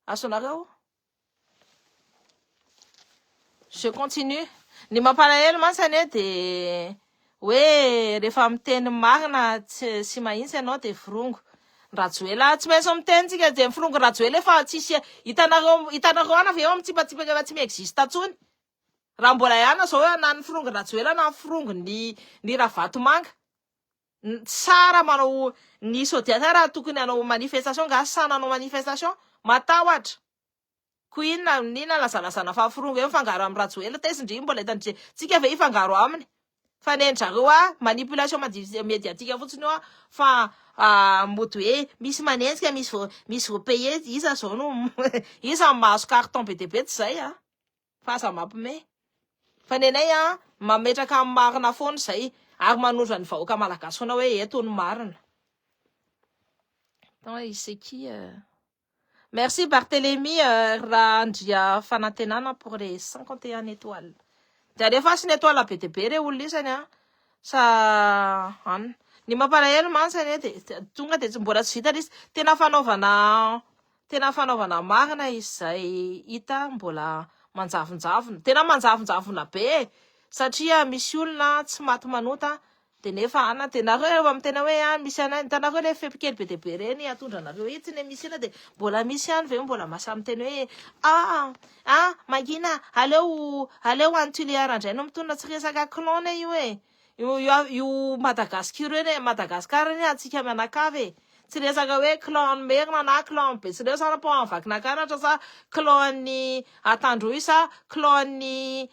asonareo. Je continue. Ny mampalahelo mansany de hoe rehefa miteny marina tsy mahintsy ianao de frongo Rajoela tsy maintsy mitentsika de frongo Rajoela fa tsisy hitanareo ana fa eo amitsipatipa efa tsy miexiste tsony raha mbola ihana zao hoe na ny frongo Rajoela na frongo ny Ravatomanga tsara manao ny sodiatara tokony anao manifestation sananao manifestation matahotra ko inona lazalazana fa frongo eo mifangaro amin'ny Rajoela tesindry mbola hitantsika ve ifangaro aminy fa nendrareo manipulation médiatique fotsiny fa mody hoe misy manenjika misy vo paye isa zao no isa mahazo carton be de be tsy zay fa aza mampime fa nenay mametraka amin'ny marina foana zay ary manondra ny vahoaka malagasy foana hoe eto ny marina. C'est qui merci Barthélémy Randria Fanantenana pour les 51 étoiles. De rehefa sy ny étoile be de be re olona isany sa ny mampalahelo mansany de tonga de mbola tsy vita izy tena fanaovana marina izy zay hita mbola manjavonjavona tena manjavonjavona be satria misy olona tsy maty manota de nefa de nareo amitena hoe misy tanareo le fepikely be de be reny atondra nareo itsy ne misy ina de mbola misy ihany ve mbola masamy teny hoe magina aleo antiliara indray no mitondra tsy resaka clone io Madagascar reny atsika mianakavy tsy resaka hoe clan merina na clan Betsileo sana po avaky nakaratra sa clan ny Atandroy sa clan ny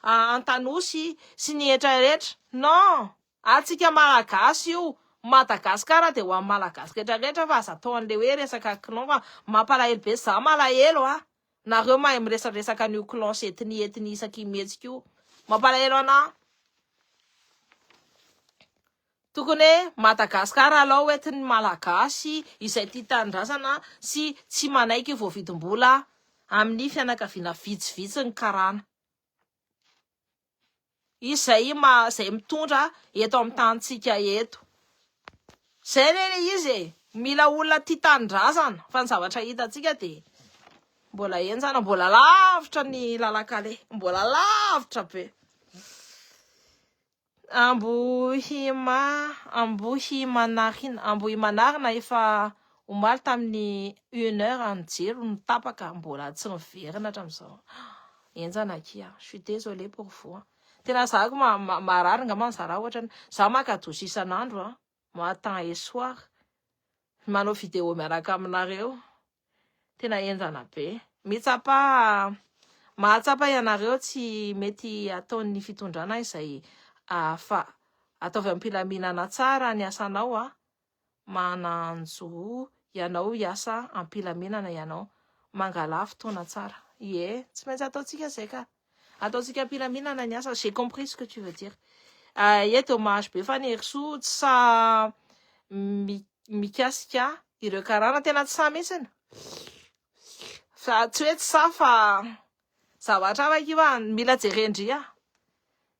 Antanosy sy ny etraretra non atsika malagasy io Madagascar de ho amin'ny malagasy retraretra fa aza atao an'le hoe resaka clan fa mampalahelo be za malahelo nareo mahay miresaresaka an'io clan sy etny isaky mihetsika io mampalahelo ana tokony Madagascar alao oetiny malagasy izay tia tanindrazana sy tsy manaiky voavidim-bola amin'ny fianakaviana vitsivitsy ny karana izay mitondra eto amin'ny tantsika eto zay le izy mila olona tia tanindrazana fa ny zavatra hitantsika de mbola enjana mbola lavitra ny lalakale mbola lavitra be ambohimanarina efa omaly tamin'ny 1h ny jiro ny tapaka mbola tsy miverina hatram'izao enjana kia je suis désolé pour vous tena zahako marary ngamba zara ohatra za maka dozy isan'andro matin et soir manao vidéo miaraka aminareo tena enjana be mahatsapa ianareo tsy mety ataon'ny fitondrana izay fa ataovy ampilaminana tsara ny asanao mananjo ianao iasa ampilaminana ianao mangala fotoana tsara tsy maintsy ataontsika zay ka ataontsika ampilaminana ny asa j'ai compris ce que tu veux dire dommage be fa ny hery-so sa mikasika ireo karana tena tsy sa mihitsiny fa tsy hoe tsy sa fa zavatra afaka io mila jerendry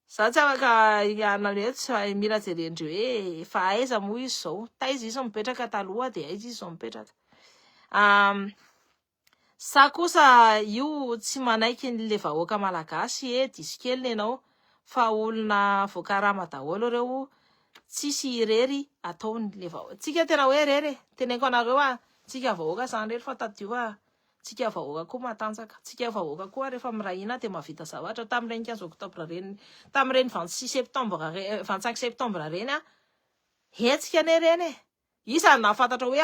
za tsy afaka ianareo tsy mila jerendry hoe fa aiza moa izy zao taiza izy mipetraka taloha de aiza izy zao mipetraka sa kosa io tsy manaiky le vahoaka malagasy diso kely ianao fa olona voakarama daholo reo tsisy irery ataony le vahoaka tsika tena hoe rery teneniko anareo tsika vahoaka zany rery fa tadio tsika vahoaka koa matanjaka tsika vahoaka koa rehefa mirahina de mahavita zavatra tamin'ireny 15 octobre reny tamin'ireny 26 septembre 25 septembre reny hetsika ne reny isany nahafantatra hoe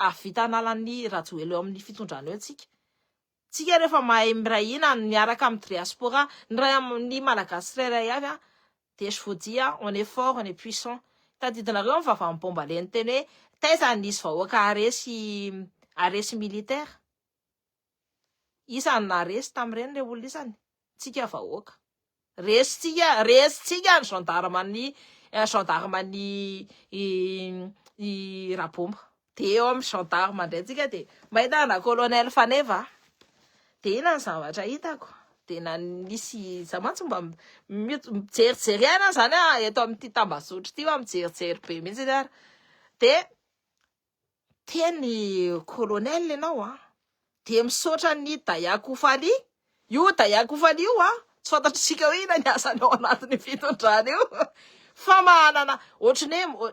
avita analan'ny rajoeleo amin'ny fitondrana eo tsika rehefa mahay mirahina miaraka amin'ny diaspora ny ray amin'ny malagasy rairay avy de je vous dis on est fort on est puissant tadidinareo mivavany bomba leny teny hoe taiza nisy vahoaka aresy militaire isany naresy tamin'ireny le olona isany tsika vahoaka resitsika ny gendarme ny rabomba de eo amin'ny gendarme ndray tsika de mahitana colonel Faneva de ina ny zavatra hitako de nisy zamantsy mba mijerijery aina zany eto amin'ity tambazotry ty mijerijery be mihitsy de teny colonel ianao de misaotra ny Dayakofali io Dayakofali io tsy fantatritsika hoe ina ny asany ao anatin'ny fitondrana io fa manana ohatrany hoe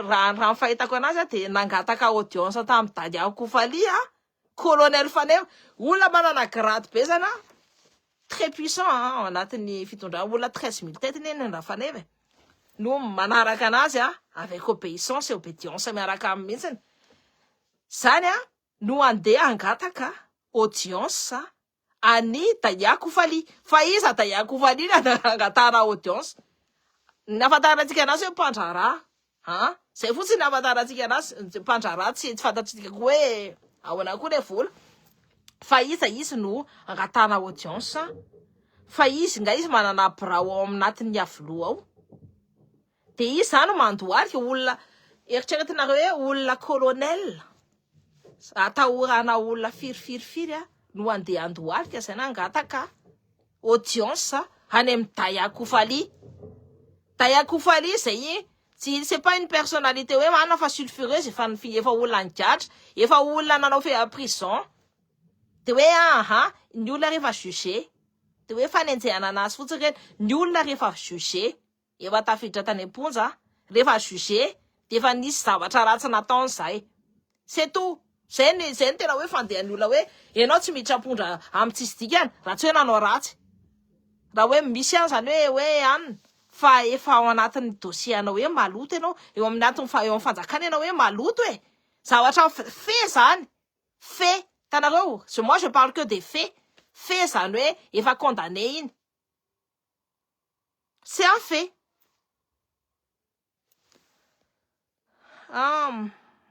raha ny fahitako anazy de nangataka audience tamin'ny Dayakofali colonel Faneva olona manana grade be zany très puissant ao anatin'ny fitondrana olona 13 000 tête neny raha Faneva no manaraka anazy avec obéissance et obédience miaraka amin'ny mihitsiny zany no andeha angataka audience any Dayakofali fa iza Dayakofali angatana audience nafantarantsika anazy hoe mpandrara zay fotsiny nafantarantsika anazy mpandrara tsy fantatsika hoe ahoana koa le vola fa izy no angatana audience fa izy manana brao ao aminatin'ny avilo ao de izy zany mandoarika olona eritreretinareo hoe olona colonel atahorana olona firifiry no andeha andoarika zay nangataka audience any amin'ny Dayakofali zay c'est pas une personnalité hoe manana fa sulfureuse efa olona nigatra efa olona nanao fe prison de hoe ny olona rehefa jugé de hoe fanenjehana anazy fotsiny reny ny olona rehefa jugé efa tafiditra tany am-ponja rehefa jugé de efa nisy zavatra ratsy nataony zay c'est tout zay ny tena hoe fandehan'ny olona hoe ianao tsy miditra ampondra amin'ny tsisy dikany raha tsy hoe nanao ratsy raha hoe misy any zany hoe anina fa efa ao anatin'ny dossier anao hoe maloto ianao eo amin'ny fanjakana ianao hoe maloto zavatra fait zany fait tanareo moi je parle que des faits fait zany hoe efa condamné iny c'est un fait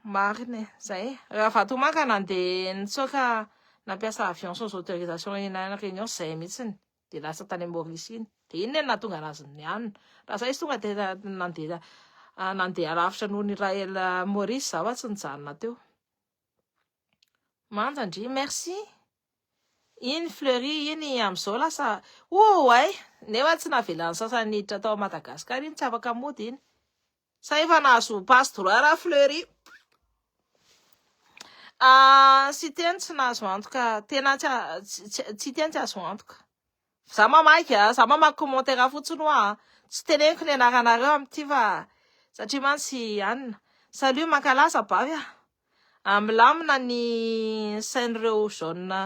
marina zay raha vatomanga nandeha nitsoaka nampiasa avion sans autorisation eny réunion zay mihitsiny de lasa tany Maurice iny de iny ny nahatonga anazy nianina raha zay izy tonga de nandeha lavitra noho ny Raël Maurice zaho tsy nijanona teo manjandry merci iny Fleury iny am'izao lasa nefa tsy navelan'ny sasany niditra tao Madagasikara iny tsy afaka mody iny sa efa nahazo passe droit raha Fleury Sy teny tsy nahazo antoka tena tsy teny tsy azo antoka za mamaky commentaire fotsiny hoa tsy teneniko ny anaranareo amty fa satria mantsy anina salut makalasa bavy milamina ny sain'ireo jaune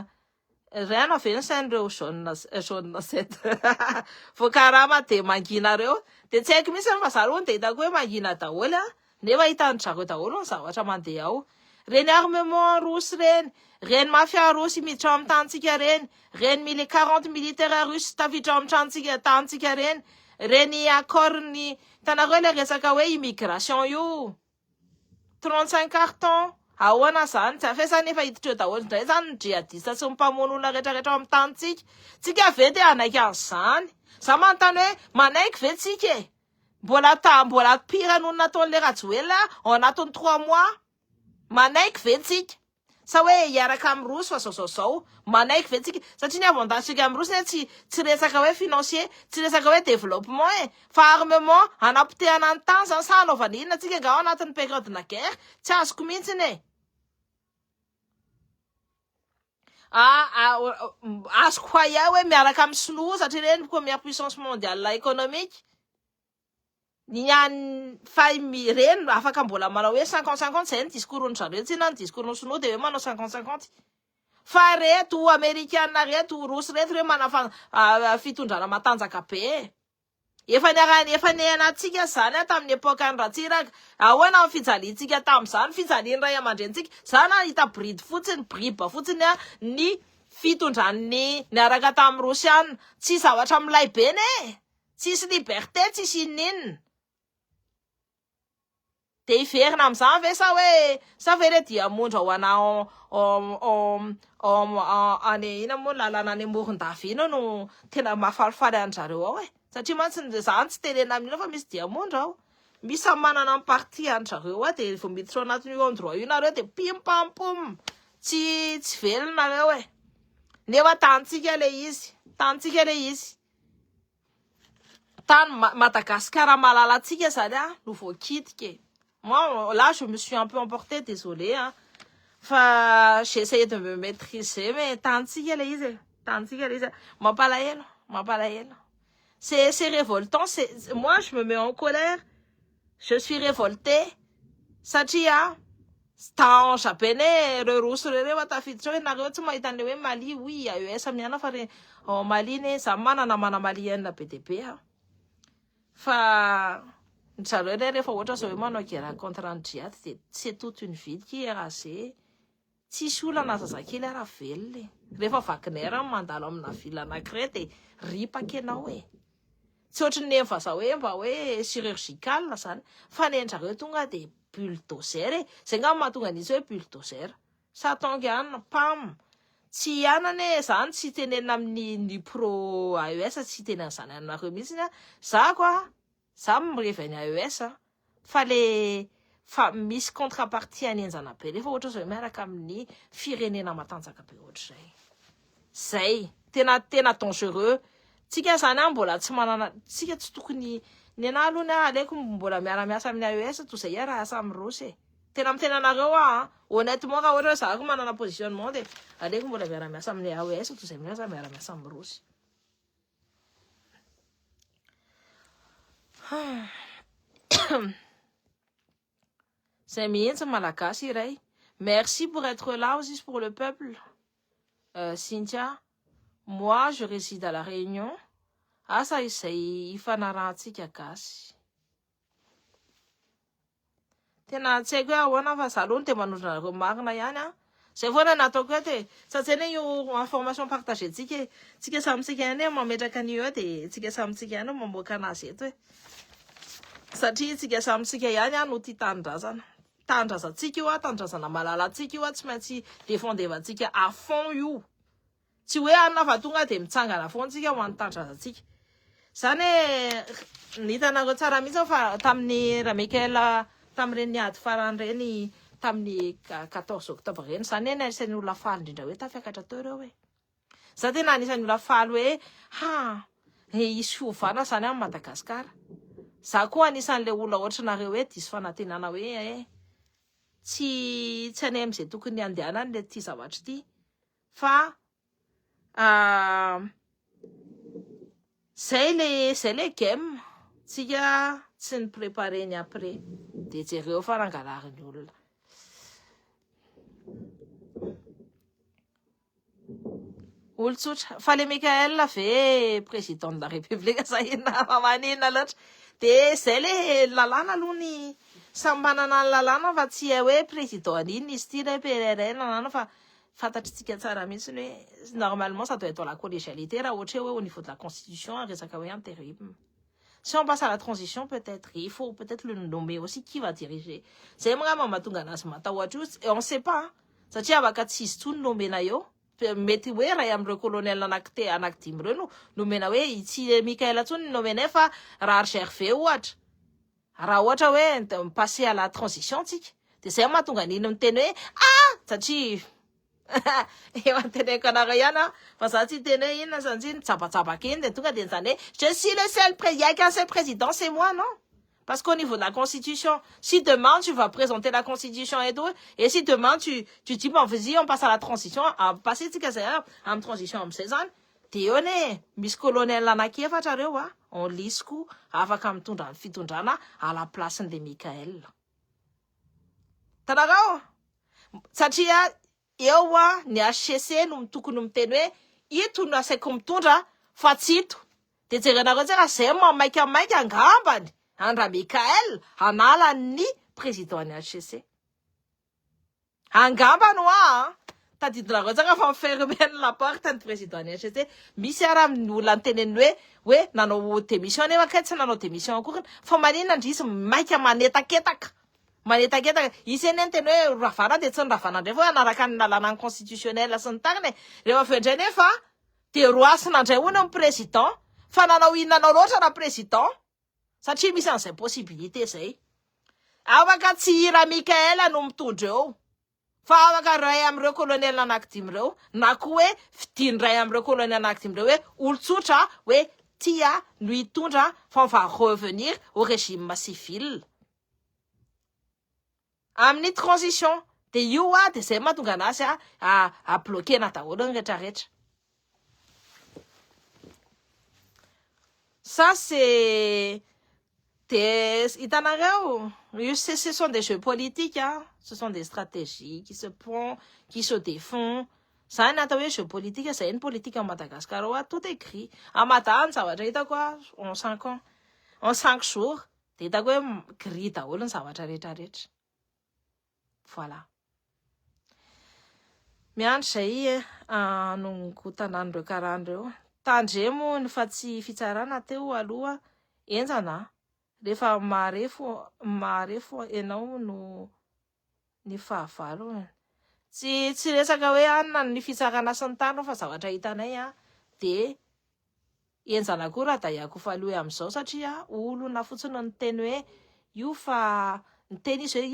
reno avy ny sain'ireo jaune 7 voakarama de manginareo de tsy haiko misy fa za de hitako hoe mangina daholo nefa hitany zareo daholo ny zavatra mandeha ao reny armement russe reny mafia russe miditra amin'ny tantsika reny 40 militaire russe tafiditra amin'ny tantsika reny accord ny tanareo le resaka hoe immigration io 35 carton ahoana zany tsy afesany efa hiditra eo daholo ndray zany ny jihadiste sy mpamono olona rehetrarehetra amin'ny tanitsika tsika ve te anaiky an'izany za manontany hoe manaiky ve tsika mbola pire noho nataon'le Rajoelina ao anatin'ny 3 mois manaiky ve tsika sa hoe hiaraka amin'ny Rosy fa zao manaiky ve tsika satria ny avantage amin'ny Rosy tsy resaka hoe financier tsy resaka hoe développement fa armement anapotehana ny tany zany sa anaovana inona tsika nga ao anatin'ny période na guerre tsy azoko mihitsy azoko hoaya hoe miaraka amin'ny Sinoa satria reny première puissance mondiale économique reny afaka mbola manao hoe 50-50 zay ny discours ny zareo tsy na ny discours ny Sinoa de hoe manao 50-50 fa reto américaine reto Rosy reto hoe mana fitondrana matanjaka be efa nianatsika zany tamin'ny epokan'ny Ratsiraka ahoana amin'ny fijalintsika tamin'izany fijalian'ny ray aman-drenitsika zany hita briba fotsiny ny fitondran'ny niaraka tamin'ny Rosiana tsy zavatra milay be tsisy liberté tsisy inninina de iverina am'izany ve sa ve le diamondra ho any ina moa lalana any Morondavina no tena mahafalifaly anjareo ao satria mantsy zany tsy tenena amin'ina fa misy diamondra ao misy manana amin'ny parti anjareo de vao miditra anatin'io endroit io nareo de pim pam pom tsy velona nareo nefa tantsika le izy tany Madagasikara malalatsika zany no voakitiky moi là je me suis un peu emporté désolé fa j'essaie de me maîtriser mais tantsika le izy mampalahelo c'est révoltant moi je me mets en colère je suis révolté satria japonnais le russe reo tafiditra hoe nareo tsy mahita an'le hoe Mali oui AES miana fa Mali za mana malienne be de be fa zareo rehefa ohatra zao hoe manao guerre contre ny djihad de c'est toute une ville qui est rasée tsisy olana zazakely raha velona rehefa Wagner mandalo amina ville anankiray de ripaka ianao tsy ohatry ny fa zao hoe mba hoe chirurgical zany fa ny zareo tonga de bulldozer zay nga mahatonga an'izy hoe bulldozer satonga any pam tsy anane zany tsy tenena amin'ny pro AES tsy tenena zany anareo mihitsy za mirevy ny AES fa misy contrepartie anenjana be rehefa ohatra zao miaraka amin'ny firenena matanjaka be ohatra zay tena dangereux tsika zany mbola tsy manana tsika tsy tokony ny ana aloha aleko mbola miara-miasa amin'ny AES toy zay raha asa amin'ny Rosy tena mitena anareo honnêtement raha ohatra za manana positionnement de aleko mbola miara-miasa amin'ny AES toy zay miara-miasa amin'ny Rosy c'est mihitsy malagasy iray merci pour être là aussi pour le peuple Cynthia moi je réside à la Réunion asa izay ifanarahantsika gasy tena tsy haiko hoe ahoana fa za aloha no te manondro nareo marina ihany zay foana nataoko hoe satria io information partagé tsika samitsika ihany mametraka an'io de tsika samitsika ihany mamoaka anazy eto satria tsika samitsika ihany no tia tanindrazantsika io tanindrazana malalatsika io tsy maintsy défendevantsika à fond io tsy hoe anona fa tonga de mitsangana foantsika ho an'ny tanindrazantsika zany nitanareo tsara mihitsy fa tamin'ny Ramikaela tamin'ireny niady farany reny tamin'ny 14 octobre reny zany anisan'ny olona faly indrindra hoe tafiakatra teo reo za tena anisan'ny olona faly hoe isy fiovana zany amin'ny Madagasikara za koa anisan'le olona ohatranareo diso fanantenana hoe tsy any amin'izay tokony andehanany le ty zavatra ty fa zay le game tsika tsy ny préparer ny après de jereo fa rangalariny olona olotsotra fa le Mikael ve président de la République zahina mamanina loatra de zay le lalàna aloha ny samy manana ny lalàna fa tsy hoe président an'iny izy ty le PRR nanana fa fantatritsika tsara mihitsy ny hoe normalement ça doit être la collégialité raha ohatra hoe au niveau de la constitution resaka hoe intérim. Si on passe à la transition, peut-être, il faut peut-être le nommer aussi qui va diriger. C'est vraiment matunga nasmata wajus et on sait pas. Ça tient à katsis tout nommer na yo. Meti we ra yam le colonel anakte anaktim reno. Nomena we iti Michael atun nomene fa ra cherfe watch. Ra watch we passer à la transition tik. De c'est matunga ni nom tenue. Ah, ça tient eo anteneko anareo ihany fa za tsy tene inona sanjiny tsapatsapaka iny de tonga de zany hoe je suis le seul il y a qu'un seul président c'est moi non parce qu'au niveau de la constitution si demain tu vas présenter la constitution et tout et si demain tu dis bon vas-y on passe à la transition à passer tika zay am transition am'izay zany de eo ne misy colonel anankiefatra reo on lisiko afaka mitondra ny fitondrana à la place de Mikael tanarao satria eo ny HCC no tokony miteny hoe ito no asaiko mitondra fa tsy ito de jerenareo tsara zay mamaika angambany andra Mikael hanala ny président ny HCC angambany tadidinareo tsara fa mifermer la porte ny président ny HCC misy ara ny olona nyteneny hoe nanao démission nefa kay tsy nanao démission akory fa maninona ndrisy maika manetaketaka iseny anteny hoe ravana de tsy ny ravana ndray fa anaraka ny lalàna constitutionnel sy ny tariny rehefa avendray nefa de roasina ndray hono ny président fa nanao inona nanao loatra na président satria misy an'izay possibilité zay afaka tsy hira Mikael no mitondra eo fa afaka ray am'ireo colonel anankidimy reo na koa hoe fidiny ray am'ireo colonel anankidimy reo hoe olotsotra hoe tia no hitondra fa on va revenir au régime civil amin'ny transition de io de zay mahatonga anazy a bloquena daholo ny rehetrarehetra ça c'est hitanareo ce sont des jeux politiques ce sont des stratégies qui se font qui se défont zany atao hoe jeu politique zay ny politique en Madagascar tout écrit amatahany zavatra hitako en 5 ans en 5 jours de hitako hoe gris daholo ny zavatra rehetrarehetra voilà miandry zay nongo tanan'ireo karahan'ireo tandremo ny fa tsy fitsarana teo aloha enjana rehefa marefo enao no ny fahavalo tsy resaka hoe anona ny fitsarana sy ny tano fa zavatra hitanay de enjana koa raha da iako faloe am'izao satria olona fotsiny ny teny hoe io fa ny teny izy hoe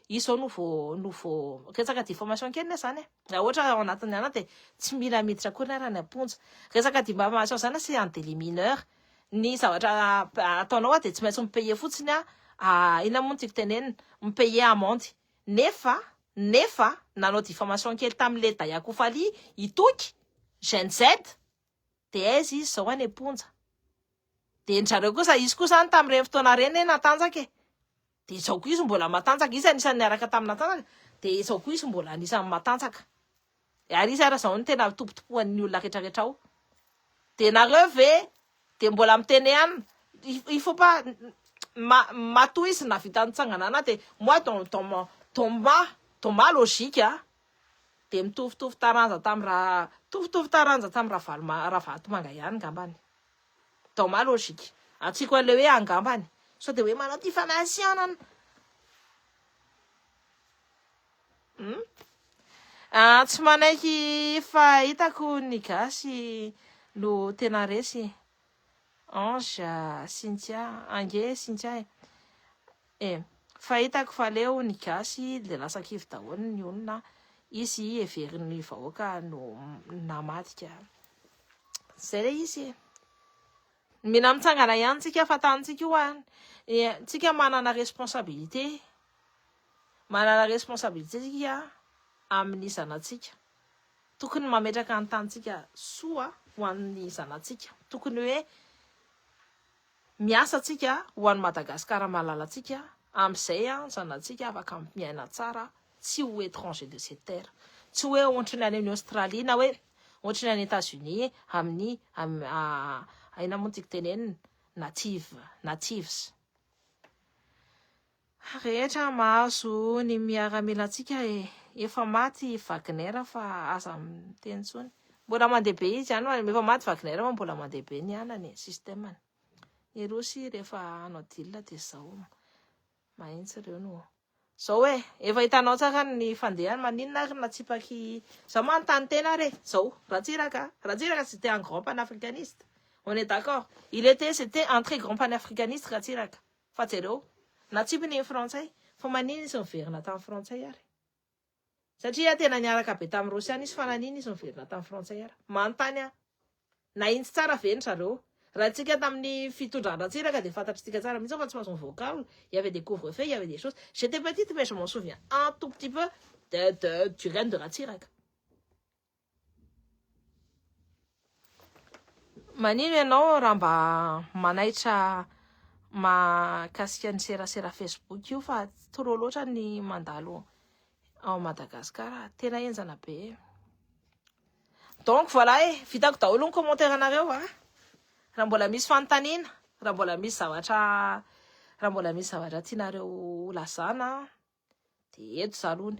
izao no vo resaka diffamation kely zany raha ohatra ao anatin'ny ana de tsy mila miditra koa raha ny amponja resaka diffamation zany c'est un délit mineur ny zavatra ataonao de tsy maintsy mipaye fotsiny ina moa tiako tenenina mipaye amende nefa nanao diffamation kely tam'le daiako fali itoky Gen Z de aiza izy zao any amponja de njareo kosa izy koa zany tam'ireny fotoana reny natanjaka de izao koa izy mbola matanjaka izy anisan'ny niaraka tamin'ny natanjaka de izao koa izy mbola anisan'ny matanjaka ary izy ara zao ny tena tompotompoan'ny olona rehetrarehetra ao de nareo ve de mbola miteny ihany il faut pas matoa izy na vita nitsanganana de moi ton ma logique de mitovitovy taranja tam'y raha vatomanga ihany ngambany ton ma logique atsiko an'le hoe angambany so de hoe manao diffamation tsy manaiky fa hitako ny gasy no tena resy Ange Cynthia ange Cynthia fa hitako fa leo ny gasy le lasa kivy daholo ny olona izy everiny vahoaka no namadika zay le izy mina mitsangana ihany tsika fa tantsika io tsika manana responsabilité manana responsabilité tsika amin'ny zanatsika tokony mametraka ny tantsika soa ho an'ny zanatsika tokony hoe miasa tsika ho an'ny Madagasikara malalatsika amin'izay zanatsika afaka miaina tsara tsy ho étranger de cette terre tsy hoe ohatrany any amin'ny Australie na hoe ohatrany any États-Unis amin'ny aina moa tiako tenenina natives rehetra mahazo ny miaramilantsika efa maty Wagner fa aza miteny tsony mbola mandeha be izy any efa maty Wagner fa mbola mandeha be ny anany systemany ny Rosy rehefa hanao deal dia zao mahitsy ireo no zao hoe efa hitanao tsara ny fandehany maninona ary natsipaky zao manontany tena re zao Ratsiraka c'était un grand panafricaniste on est d'accord c'était un très grand panafricaniste Ratsiraka fa jereo natsipiny ny frantsay fa manina izy miverina tamin'ny frantsay ary satria tena niaraka be tamin'ny Rosy any izy fa nanina izy miverina tamin'ny frantsay ary manontany naintsy tsara veny zareo raha tsika tamin'ny fitondran Ratsiraka dia fantatritsika tsara mihitsy fa tsy mahazo vocal il y avait des couvre-feux il y avait des choses j'étais petite mais je m'en souviens un tout petit peu du règne de Ratsiraka manino ianao raha mba manaitra mahakasika ny serasera Facebook io fa trop loatra ny mandalo ao Madagasikara tena enjana be donc voilà vitako daholo ny commentaire anareo raha mbola misy fanontaniana raha mbola misy zavatra tianareo lazana dia eto zalony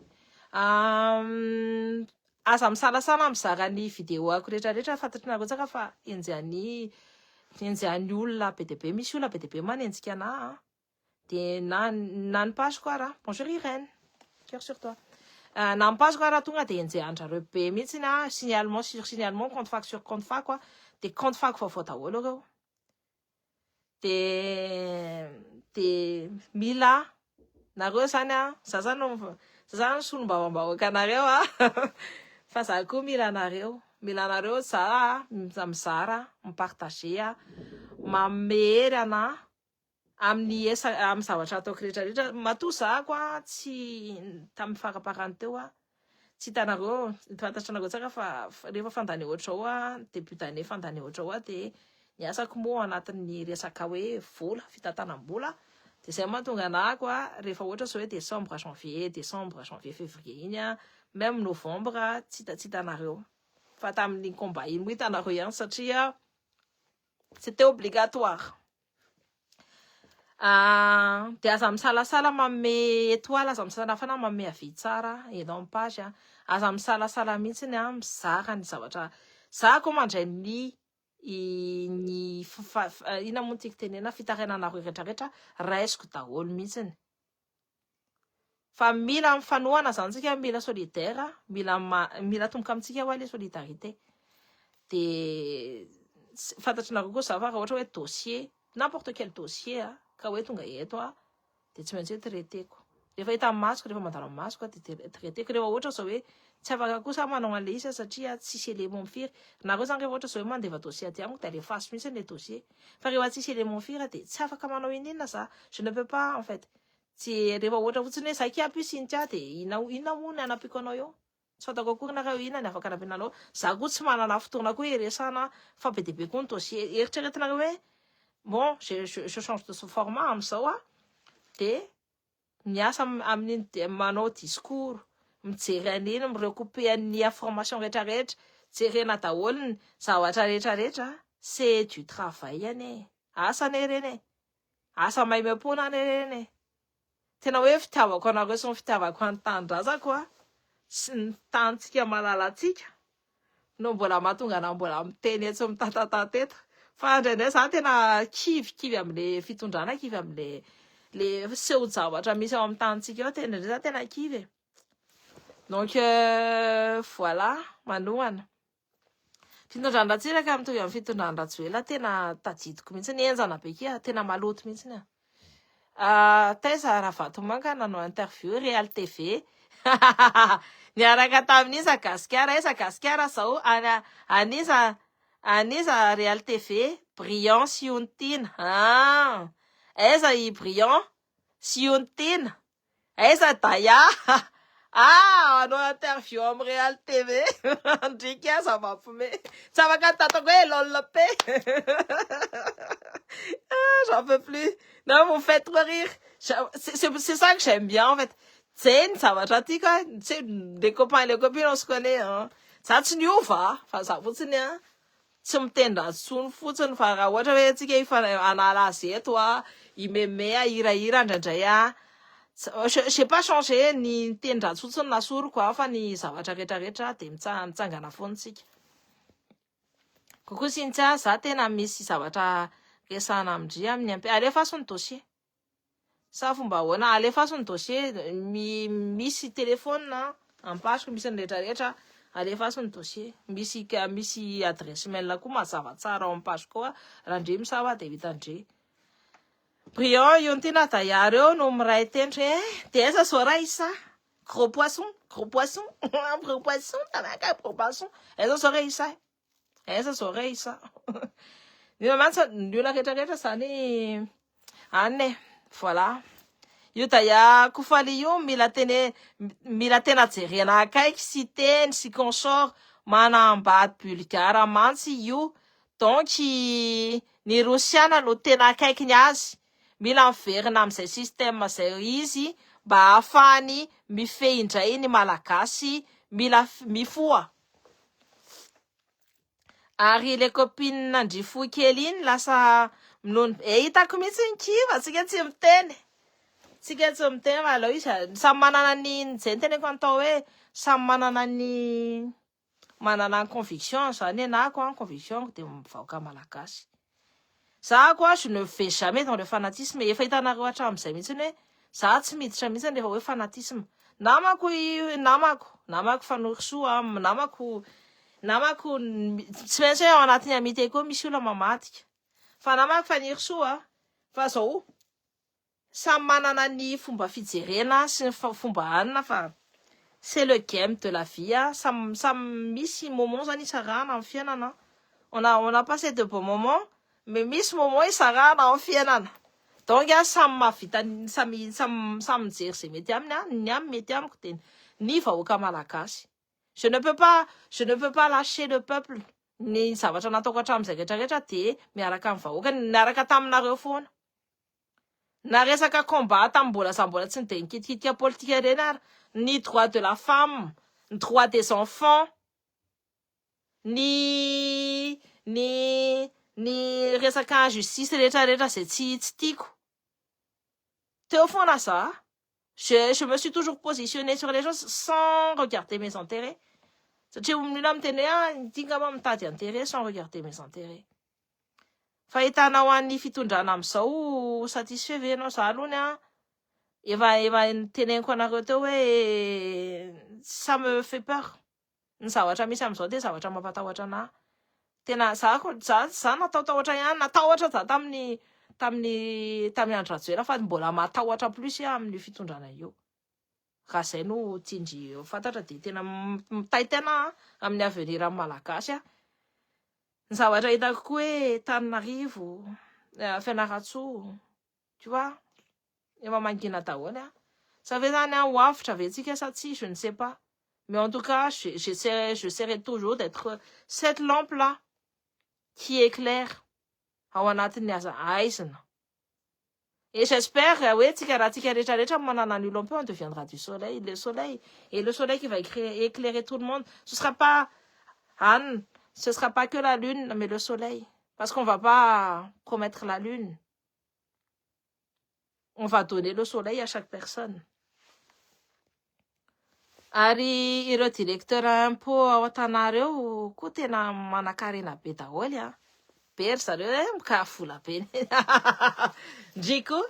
aza misalasala mizara ny vidéo ako rehetrarehetra fantatrinareo tsaka fa enjany olona be dia be misy olona be dia be manenjika anahy dia na ny page quoi raha bonjour Irène cœur sur toi na ny page quoi raha tonga dia enjehandrareo be mihitsy signalement sur signalement compte fac sur compte fac quoi dia compte fac vaovao daholo ireo dia mila nareo zany zany solom-bavam-bahoaka anareo fa za koa mila anareo za mizara mipartager mamery ana amin'ny zavatra ataoko rehetrarehetra matoa za koa tsy tamin'ny faraparany teo tsy hitanareo fantatra anareo tsara fa rehefa fandany ohatra ao début d'année fandany ohatra ao dia niasako moa anatin'ny resaka hoe vola fitantanam-bola dia zay mahatonga anahy koa rehefa ohatra zao hoe décembre janvier février iny même novembre tsy hitanareo fa tamin'ny combat iny moa hitanareo ihany satria c'était obligatoire dia aza misalasala manome étoile aza misalasala manome avis tsara enao amin'ny page aza misalasala mihitsy mizara ny zavatra za koa mandray ny ina moa tiako tenena fitarainanareo rehetrarehetra raisiko daholo mihitsy fa mila mifanohana zany tsika mila solidaire mila tomboka amintsika ho le solidarité dia fantatrinareo koa za fa raha ohatra hoe dossier n'importe quel dossier ka hoe tonga eto dia tsy maintsy hoe traiteko rehefa hita amin'ny masoko rehefa mandalo amin'ny masoko dia traiteko rehefa ohatra zao hoe tsy afaka kosa manao an'le izy satria tsisy élément firy nareo zany rehefa ohatra zao hoe mandeva dossier aty amiko dia alefaso mihitsy le dossier fa rehefa tsisy élément firy dia tsy afaka manao inona za je ne peux pas en fait tsy rehefa ohatra fotsiny hoe za kiapy io sinia dia inona moa ny anapiko anao eo tsy fantako akory nareo inona ny afaka anampiananao za koa tsy manana fotoana koa iresana fa be dia be koa ny dossier eritreretinareo hoe bon je change de format amin'izao dia miasa amin'ny manao discours mijery an'iny mirecouper ny information rehetrarehetra jerena daholo ny zavatra rehetrarehetra c'est du travail any asa ne reny asa maimam-pona any reny tena hoe fitiavako anareo sy ny fitiavako any tanindrazako sy ny tantsika malalatsika no mbola mahatonga ana mbola miteny etso mitatatateto fa indraindray zany tena kivy amin'le fitondrana kivy amin'le seho-javatra misy ao amin'ny tanitsika eo indraindray tena kivy donc voilà manohana fitondrana Ratsiraka mitovy amin'ny fitondrana Rajoelina tena tadidiko mihitsy ny enjana be kia tena maloto mihitsy Taiza Ravatomanga nanao interview Real TV niaraka tamin'iza Gasikara zao aniza Real TV Briand Siontina aiza i Briand Siontina aiza Taya ah anao interview am Real TV ndrika ça va fumer ça va quand quoi lol pe j'en peux plus non vous me faites trop rire c'est ça que j'aime bien en fait c'est ça va gentil quoi c'est des copains et les copines on se connaît hein ça tsy niova fa za fotsiny a tsy mitendra tsony fotsiny fa raha ohatra hoe tsika ifa anala azy eto a imeme a hirahira indraindray a j'ai pas changé ny tendra tsotsiny na soro quoi fa ny zavatra rehetrarehetra de mitsangana foantsika kokoa sintsy a za tena misy zavatra resahana amindry amin'ny alefaso ny dossier sa fomba ahoana alefaso ny dossier misy telefône ampasoko misy ny rehetrarehetra alefaso ny dossier misy adresse mail koa mazava tsara ao ampasoko koa raha ndre misava de vitandre Briand io ny tena Taya reo no miray tendry de aiza sora isa gros poisson gros poisson tanaka gros poisson aiza sora isa ny mantsy ny olona rehetrarehetra zany any voilà io Taya kofaly io mila tena jerena akaiky sy teny sy consort manambady bulgare mantsy io donc ny rosiana no tena akaiky ny azy mila miverina am'izay système zay izy mba ahafahany mifehy indray ny malagasy mila mifoa ary le copine nandrifo kely iny lasa hitako mihitsy ny kiva tsika tsy miteny fa aleo izy samy manana ny zay ny teneko antao hoe samy manana ny conviction zany enako en conviction de mivaoka malagasy za koa je ne vais jamais dans le fanatisme efa hitanareo hatramin'izay mihitsy hoe za tsy miditra mihitsy rehefa hoe fanatisme namako fanorisoa namako tsy maintsy hoe ao anatin'ny amité koa misy olona mamadika fa namako fanirisoa fa zao samy manana ny fomba fijerena sy ny fomba anina fa c'est le game de la vie samy misy moment zany isarahana amin'ny fiainana on a passé de bons moments mais misy moment isarahana amin'ny fiainana donc samy mahavita samy mijery zay mety aminy ny amy mety amiko de ny vahoaka malagasy je ne peux pas lâcher le peuple ny zavatra nataoko hatramin'izay rehetrarehetra de miaraka amin'ny vahoaka miaraka taminareo foana na resaka combat tambola tsy de nikitikitika politika reny ary ny droit de la femme ny droit des enfants ny resaka justice rehetrarehetra zay tsy tiako teo foana za je me suis toujours positionné sur les choses sans regarder mes intérêts satria olona miteny hoe tingama mitady intérêt sans regarder mes intérêts fa hitanao an'ny fitondrana am'izao satisfait ve anao za aloha efa teneniko anareo teo hoe ça me fait peur ny zavatra misy am'izao de zavatra mampatahotra ana tena za natahotra ihany natahotra za tamin'ny andro rajoela fa mbola matahotra plus amin'ny fitondrana io raha zay no tindry fantatra de tena mitaitana amin'ny avenir amin'ny malagasy ny zavatra hitako koa hoe Tananarivo Fianarantsoa tu vois efa mangina daholo ça fait zany hoavitra vetsika sa tsy je ne sais pas mais en tout cas j'essaierai toujours d'être cette lampe là qui éclaire ao anatin'ny aizina et j'espère hoe raha tsika rehetrarehetra manana ny lampe on deviendra du soleil le soleil qui va éclairer tout le monde ce sera pas que la lune mais le soleil parce qu'on va pas promettre la lune on va donner le soleil à chaque personne ary ireo directeur impôt ao an-tanareo koa tena manan-karena be daholo bery zareo mika vola be ndriko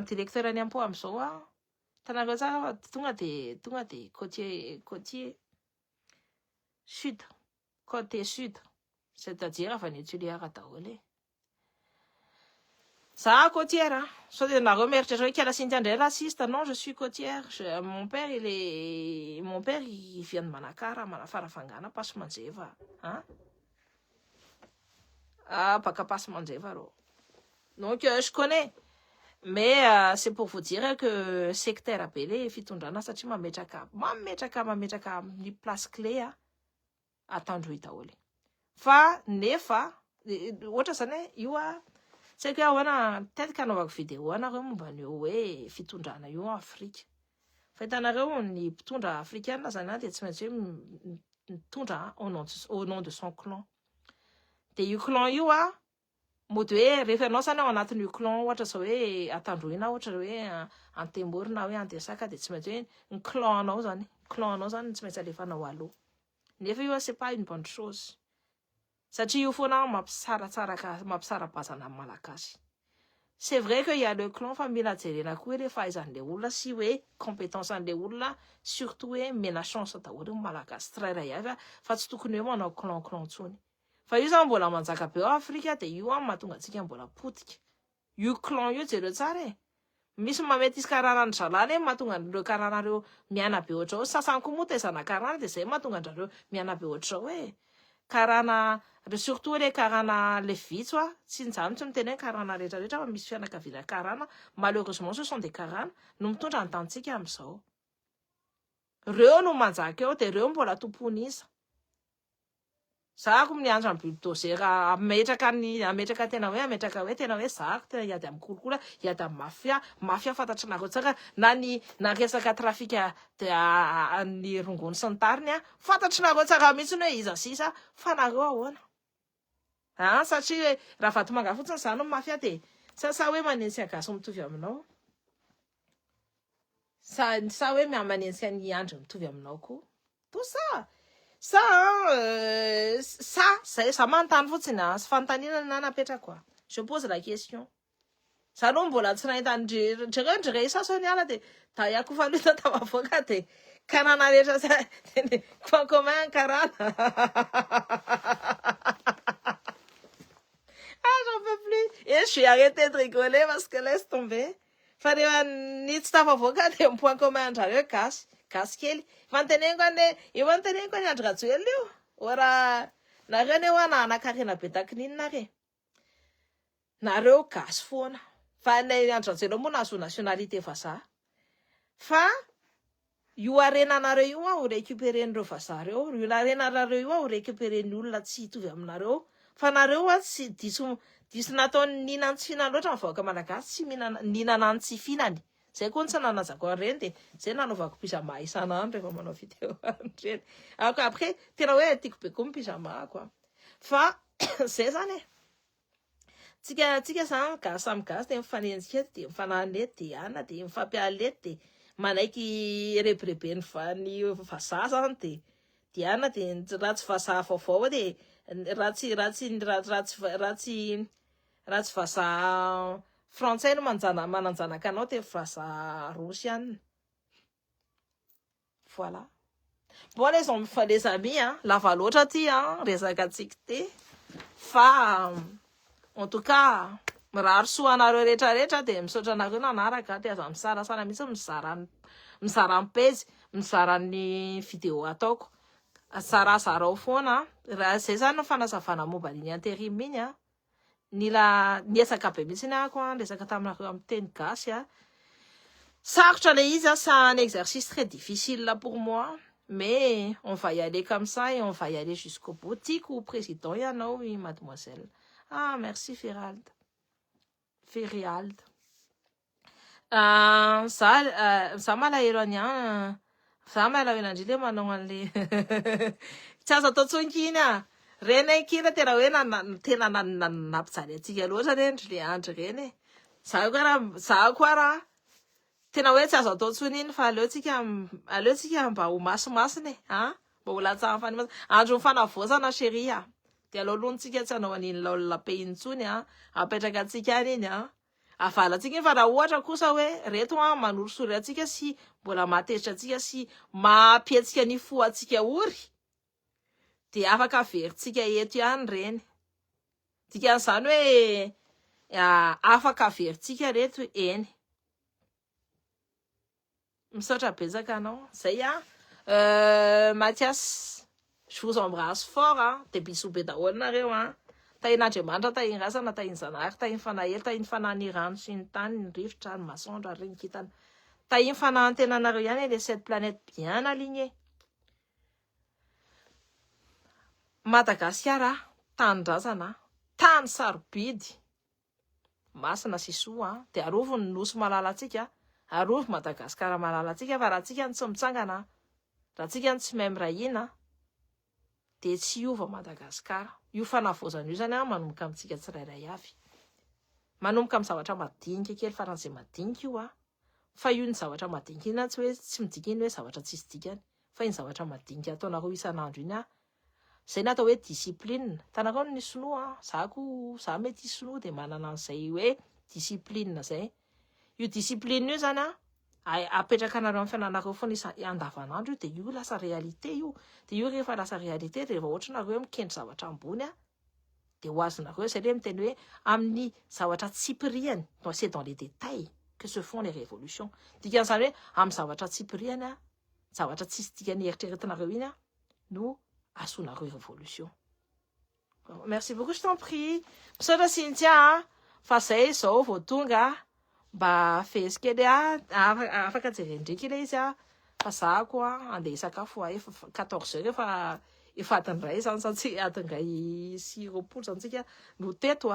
directeur ny impôt am'izao tanareo za tonga de côtier sud côté sud c'est-à-dire avy any Toliara daholo ça côtière so de nareo meritratra hoe kala Cynthia ndray raciste non je suis côtière mon père il vient de Manakara Manafarafangana Passo Manjeva baka Passo Manjeva ro donc je connais Mais c'est pour vous dire que secteur be le fitondrana satria mametraka amin'ny place clé atandroy daholo. Fa nefa ohatra zany hoe io tsy haiko hoe ahoana tetika anaovako vidéo anareo momba an'io hoe fitondrana io Afrika. Fa hitanareo ny mpitondra africaine zany dia tsy maintsy hoe mitondra au nom de son clan. De io clan io mody hoe rehefa ianao zany ao anatin'io clan ohatra zao hoe atandroina ohatra hoe antemoro na hoe andesaka dia tsy maintsy hoe ny clananao zany tsy maintsy alefanao aloha. Nefa io c'est pas une bonne chose. Satria io foana mampisarabazana amin'ny malagasy. C'est vrai qu'il y a le clan fa mila jerena koa hoe fahaizan'le olona sy hoe compétence an'le olona surtout hoe mena chance daholo ny malagasy tsirairay avy fa tsy tokony hoe manao clan ntsony. Fa io zany mbola manjaka be ao Afrika dia io mahatonga antsika mbola potika. Io clan io jereo tsara misy mamety isy karana ny zalany mahatonga an'ireo karanareo miana be ohatrao. Sasany koa moa tezana karana dia zay mahatonga an'ireo miana be ohatrao karana surtout le karana le vitso tsy njanitsy miteny hoe karana rehetrarehetra fa misy fianakaviana karana malheureusement ce sont des karana no mitondra ny tantsika amin'izao. Reo no manjaka eo dia reo mbola tompon'iza. Zako miandra amin'ny bulldozera ametraka tena hoe zako tena hiady amin'ny kolikola hiady amin'ny mafia fantatranareo tsara na resaka trafika ny rongony sy ny tariny fantatranareo tsara mihitsy hoe iza sisa fa nareo ahoana satria raha vatomanga fotsiny zany no mafia dia sa hoe manentsika gasy mitovy aminao sa hoe manentsika ny andro mitovy aminao koa to sa zay za manontany fotsiny sy fanontaniana na napetraka je pose la question. Za no mbola tsy nahita ndre sasany ala dia dahako fanota tavavoaka dia karana rehetra point commun karana. J'en peux plus. Et je vais arrêter de rigoler parce que laisse tomber. Fa rehefa ny tsy tafavoaka dia point commun andrareo gasy kely. Fanteneniko ny andro rajoely io. Ora nareo ne hoe nanan-karena be takininina re. Nareo gasy foana. Fa ny andro rajoely moa nahazo nationalité vazaha. Fa io arenanareo io ho récupéren'ireo vazaha reo. Io arenanareo io ho récupéren'ny olona tsy hitovy aminareo. Fa nareo tsy diso nataony nihinany tsy fihinany loatra vahoaka malagasy tsy nihinana tsy fihinany. Zay koa tsy nanazako an'ireny dia zay nanaovako pyjama isan'andro rehefa manao vidéo an'ireny. Après tena hoe tiako be koa ny pyjama fa zay zany tsika zany gasy samy gasy dia mifanenjika dia mifananety dia ana dia mifampialety dia manaiky rebirebeny ny vazaha zany dia ana dia ratsy vazaha vaovao dia ratsy vazaha frantsay no mananjanaka anao dia vazaha rosiana. Voilà. Bon les amis lava loatra ty resaka tsika ty fa en tout cas mirary soa anareo rehetrarehetra dia misaotra anareo nanaraka dia aza misarasara mihitsy mizara ny-page mizara ny vidéo ataoko sarazarao foana raha zay zany no fanazavana momba an'iny intérim iny niesaka be mihitsy ako resaka taminareo amin'ny teny gasy sarotra le izy c'est un exercice très difficile pour moi mais on va y aller comme ça et on va y aller jusqu'au bout. Tiako président ianao mademoiselle. Merci Feriald. Za malahelo any za malahelo indrindra manao an'le tsy azo atao tsonkiny reny kira tena hoe tena nampijaly antsika loatra reny le andro reny za koa raha tena hoe tsy azo atao tsony iny fa aleotsika mba ho masimasiny mba ho latsaha fany andro mifanavozana chérie dia alohalontsika tsy hanao an'iny laolapay intsony apetraka atsika any iny avalatsika iny fa raha ohatra kosa hoe reto manorosory atsika sy mbola matezitra atsika sy mapietsika ny fo atsika ory dia afaka averintsika eto ihany reny dikan'izany hoe afaka averintsika reto eny. Misaotra betsaka anao zay Mathias, je vous embrasse fort des bisous be daholo nareo tain'Andriamanitra, tahin-rasana, tahin-zanahary, tahin fanahely, tahin fanahany rano sy ny tany, ny rivotra, ny masoandro, ary ny kintana. Tahin fanahantenanareo ihany les 7 planètes bien alignées. Madagasikara, tany-drazana, tany sarobidy, masina sy soa, dia arovo ny nosy malalatsika, arovo Madagasikara malalatsika, fa raha tsika ny tsy mitsangana, raha tsika ny tsy memrahina, dia tsy iova Madagasikara. Io fanavozana io zany manomboka amintsika tsirairay avy. Manomboka amin'ny zavatra madinika kely faran'izay madinika io fa io ny zavatra madinika iny tsy hoe tsy midika iny hoe zavatra tsisy dikany, fa iny zavatra madinika ataonareo isan'andro iny zay natao hoe discipline. Tanareo ny sinoa, za mety sinoa dia manana an'izay hoe discipline zay. Io discipline io zany apetraka anareo amin'ny fiainanareo foana andavanandro io, dia io lasa réalité io. Dia io rehefa lasa réalité, rehefa ohatra nareo mikendry zavatra ambony dia ho azonareo zay le miteny hoe amin'ny zavatra tsipiriany, c'est dans les détails que se font les révolutions. Dikan'izany hoe amin'ny zavatra tsipiriany, zavatra tsisy dikany eritreretinareo iny no asonareo révolution. Merci beaucoup, je t'en prie. Misaotra Cynthia, fa zay zao vao tonga mba fezy kely afaka jerendrika ilay izy fa za koa andeha hisakafo efa 14 heures efa adiny ray zany satsy adiny ray sy roapolo zany tsika no teto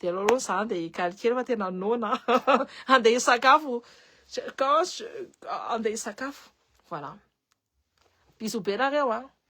dia aloha za andeha calcule fa tena nona andeha hisakafo andeha hisakafo. Voilà, bisous be nareo